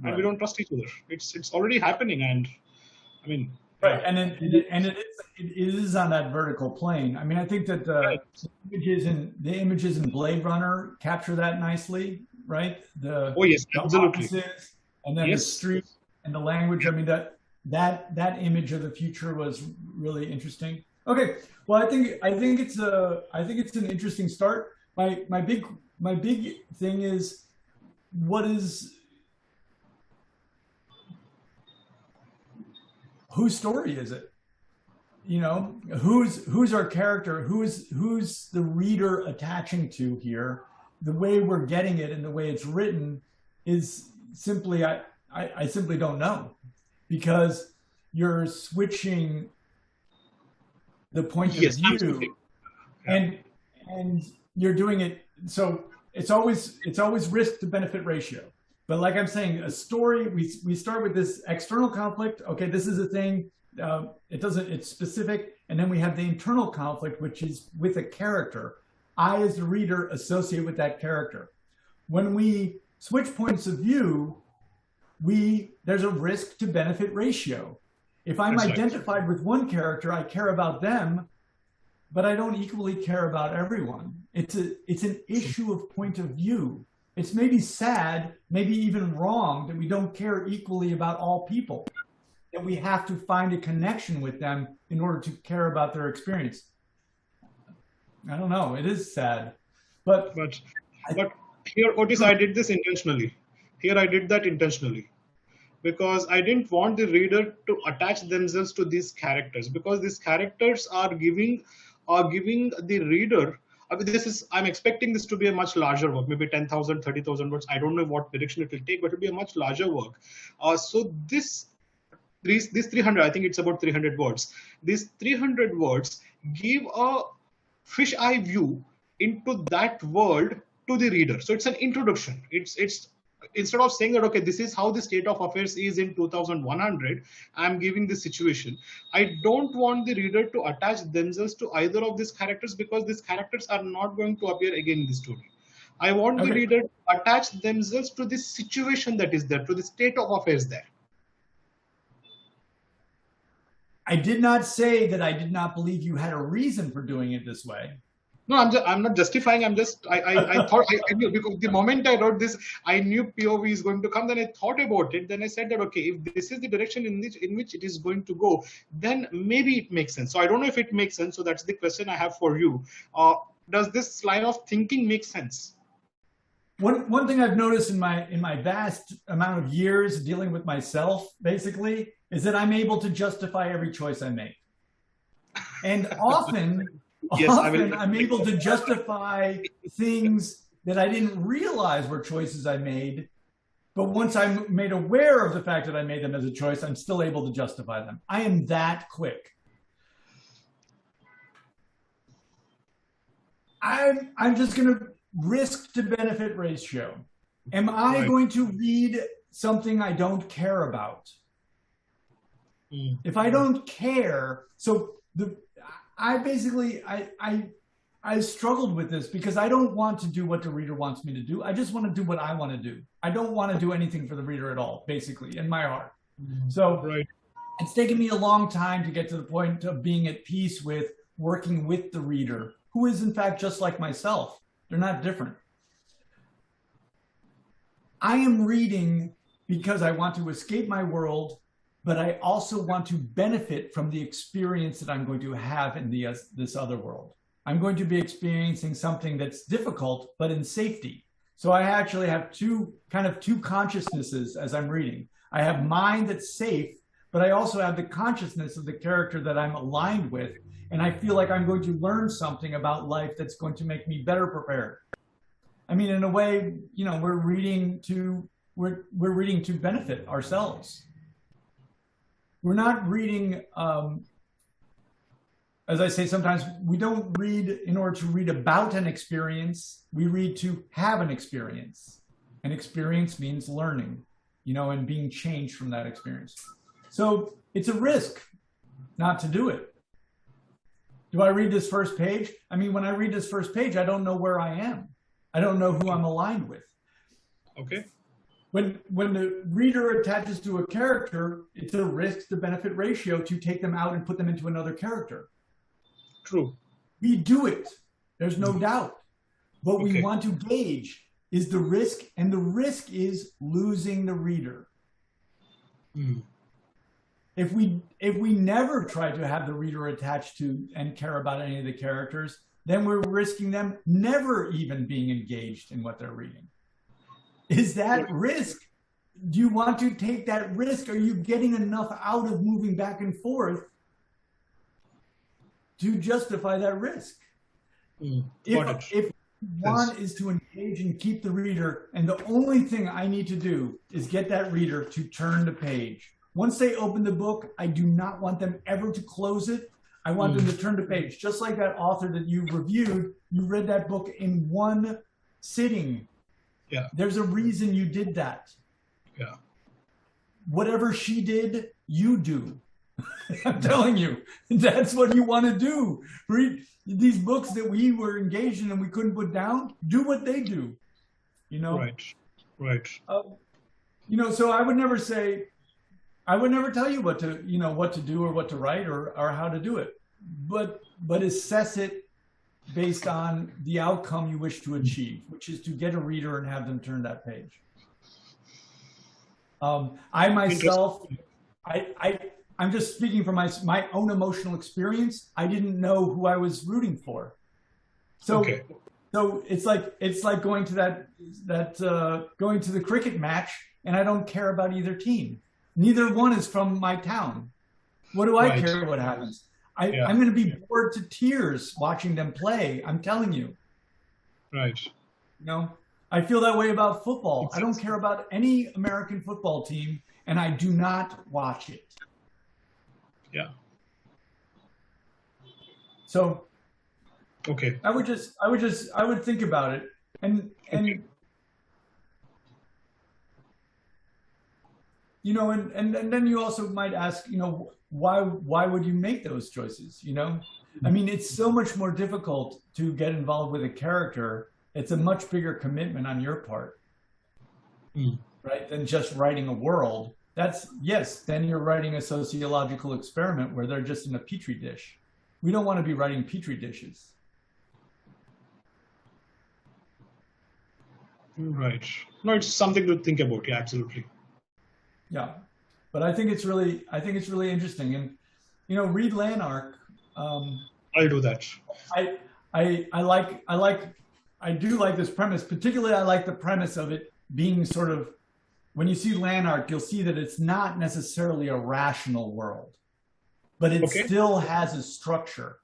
And we don't trust each other. It's already happening, and I mean it is on that vertical plane. I mean, I think that the images in Blade Runner capture that nicely, right? The absolutely. Offices, and then the street and the language. I mean, that image of the future was really interesting. Okay, well, I think it's an interesting start. My big thing is, whose story is it? Who's our character? Who's the reader attaching to here? The way we're getting it and the way it's written is simply, I simply don't know, because you're switching the point of view, and you're doing it. So it's always risk to benefit ratio. But like I'm saying, a story, we start with this external conflict. Okay, this is a thing. It's specific. And then we have the internal conflict, which is with a character. I, as the reader, associate with that character. When we switch points of view, there's a risk to benefit ratio. If I'm identified with one character, I care about them, but I don't equally care about everyone. It's an issue of point of view. It's maybe sad, maybe even wrong that we don't care equally about all people, that we have to find a connection with them in order to care about their experience. I don't know, it is sad. But here, Otis, I did this intentionally. Here I did that intentionally, because I didn't want the reader to attach themselves to these characters, because these characters are giving the reader, I'm expecting this to be a much larger work, maybe 10,000, 30,000 words. I don't know what direction it will take, but it will be a much larger work. So these 300, I think it's about 300 words. These 300 words give a fisheye view into that world to the reader. So it's an introduction. It's instead of saying that, okay, this is how the state of affairs is in 2100, I'm giving this situation. I don't want the reader to attach themselves to either of these characters, because these characters are not going to appear again in the story. I want the reader to attach themselves to the situation that is there, to the state of affairs there. I did not say that I did not believe you had a reason for doing it this way. No, I'm not justifying. I thought I knew, because the moment I wrote this, I knew POV is going to come. Then I thought about it. Then I said that, okay, if this is the direction in which it is going to go, then maybe it makes sense. So I don't know if it makes sense. So that's the question I have for you. Does this line of thinking make sense? One thing I've noticed in my vast amount of years dealing with myself, basically, is that I'm able to justify every choice I make. And often, I'm able to justify things that I didn't realize were choices I made. But once I'm made aware of the fact that I made them as a choice, I'm still able to justify them. I am that quick. I'm just going to risk to benefit ratio. Am I going to read something I don't care about? If I don't care, so I struggled with this because I don't want to do what the reader wants me to do. I just want to do what I want to do. I don't want to do anything for the reader at all, basically, in my heart. So it's taken me a long time to get to the point of being at peace with working with the reader, who is in fact just like myself. They're not different. I am reading because I want to escape my world, but I also want to benefit from the experience that I'm going to have in this other world. I'm going to be experiencing something that's difficult, but in safety. So I actually have two consciousnesses as I'm reading. I have mine that's safe, but I also have the consciousness of the character that I'm aligned with. And I feel like I'm going to learn something about life that's going to make me better prepared. I mean, in a way, you know, we're reading to benefit ourselves. We're not reading, as I say, sometimes we don't read in order to read about an experience. We read to have an experience. An experience means learning, you know, and being changed from that experience. So it's a risk not to do it. Do I read this first page? I mean, when I read this first page, I don't know where I am. I don't know who I'm aligned with. Okay. When the reader attaches to a character, it's a risk to benefit ratio to take them out and put them into another character. True. We do it. There's no doubt. What we want to gauge is the risk, and the risk is losing the reader. If we never try to have the reader attached to and care about any of the characters, then we're risking them never even being engaged in what they're reading. Is that risk? Do you want to take that risk? Are you getting enough out of moving back and forth to justify that risk? If one is to engage and keep the reader, and the only thing I need to do is get that reader to turn the page. Once they open the book, I do not want them ever to close it. I want them to turn the page. Just like that author that you reviewed, you read that book in one sitting. Yeah. There's a reason you did that. Yeah. Whatever she did, you do. I'm telling you, that's what you want to do. Read these books that we were engaged in and we couldn't put down. Do what they do. You know. Right. You know, so I would never tell you what to do or what to write or how to do it, but assess it based on the outcome you wish to achieve, which is to get a reader and have them turn that page. I myself, I'm just speaking from my own emotional experience. I didn't know who I was rooting for. So it's like going to going to the cricket match, and I don't care about either team. Neither one is from my town. What do I care what happens? I'm going to be bored to tears watching them play. I'm telling you. Right. You know, I feel that way about football. I don't care about any American football team, and I do not watch it. Yeah. So. Okay. I would think about it, and you know, and then you also might ask, you know, why would you make those choices? You know, I mean, it's so much more difficult to get involved with a character. It's a much bigger commitment on your part, right? Than just writing a world. Then you're writing a sociological experiment where they're just in a petri dish. We don't want to be writing petri dishes. Right. No, it's something to think about. Yeah, absolutely. Yeah, but I think it's really interesting, and you know, read Lanark. I'll do that. I do like this premise. Particularly, I like the premise of it being sort of, when you see Lanark, you'll see that it's not necessarily a rational world, but it still has a structure.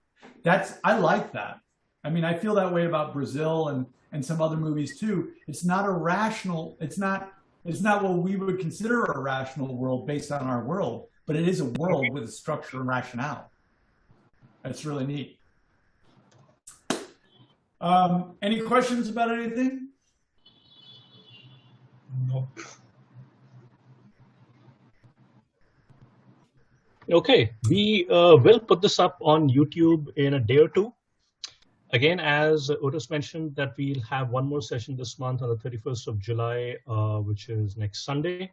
I like that. I mean, I feel that way about Brazil and some other movies too. It's not a rational, it's not what we would consider a rational world based on our world, but it is a world with a structure and rationale. That's really neat. Any questions about anything? Nope. Okay, we will put this up on YouTube in a day or two. Again, as Otis mentioned, that we'll have one more session this month on the 31st of July, which is next Sunday.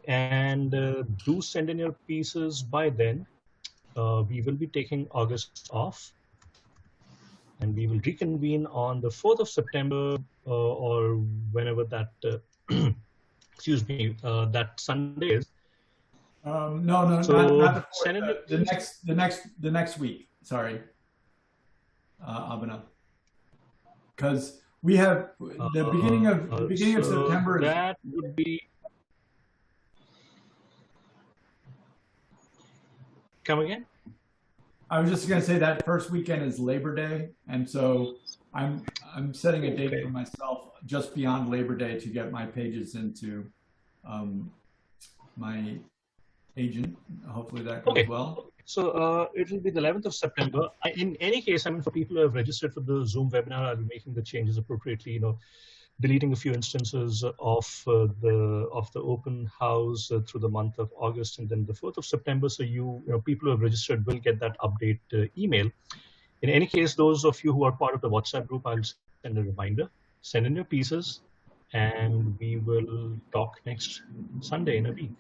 And do send in your pieces by then. We will be taking August off. And we will reconvene on the 4th of September or whenever that, excuse me, that Sunday is. No, so not the next week. Sorry. Abhinav, because we have the beginning of September. That would be. Come again? I was just going to say that first weekend is Labor Day, and so I'm setting a date for myself just beyond Labor Day to get my pages into my agent. Hopefully that goes well. So it will be the 11th of September. In any case, I mean, for people who have registered for the Zoom webinar, I'll be making the changes appropriately, you know, deleting a few instances of the open house through the month of August, and then the 4th of September. So you know, people who have registered will get that update email. In any case, those of you who are part of the WhatsApp group, I'll send a reminder, send in your pieces, and we will talk next Sunday in a week.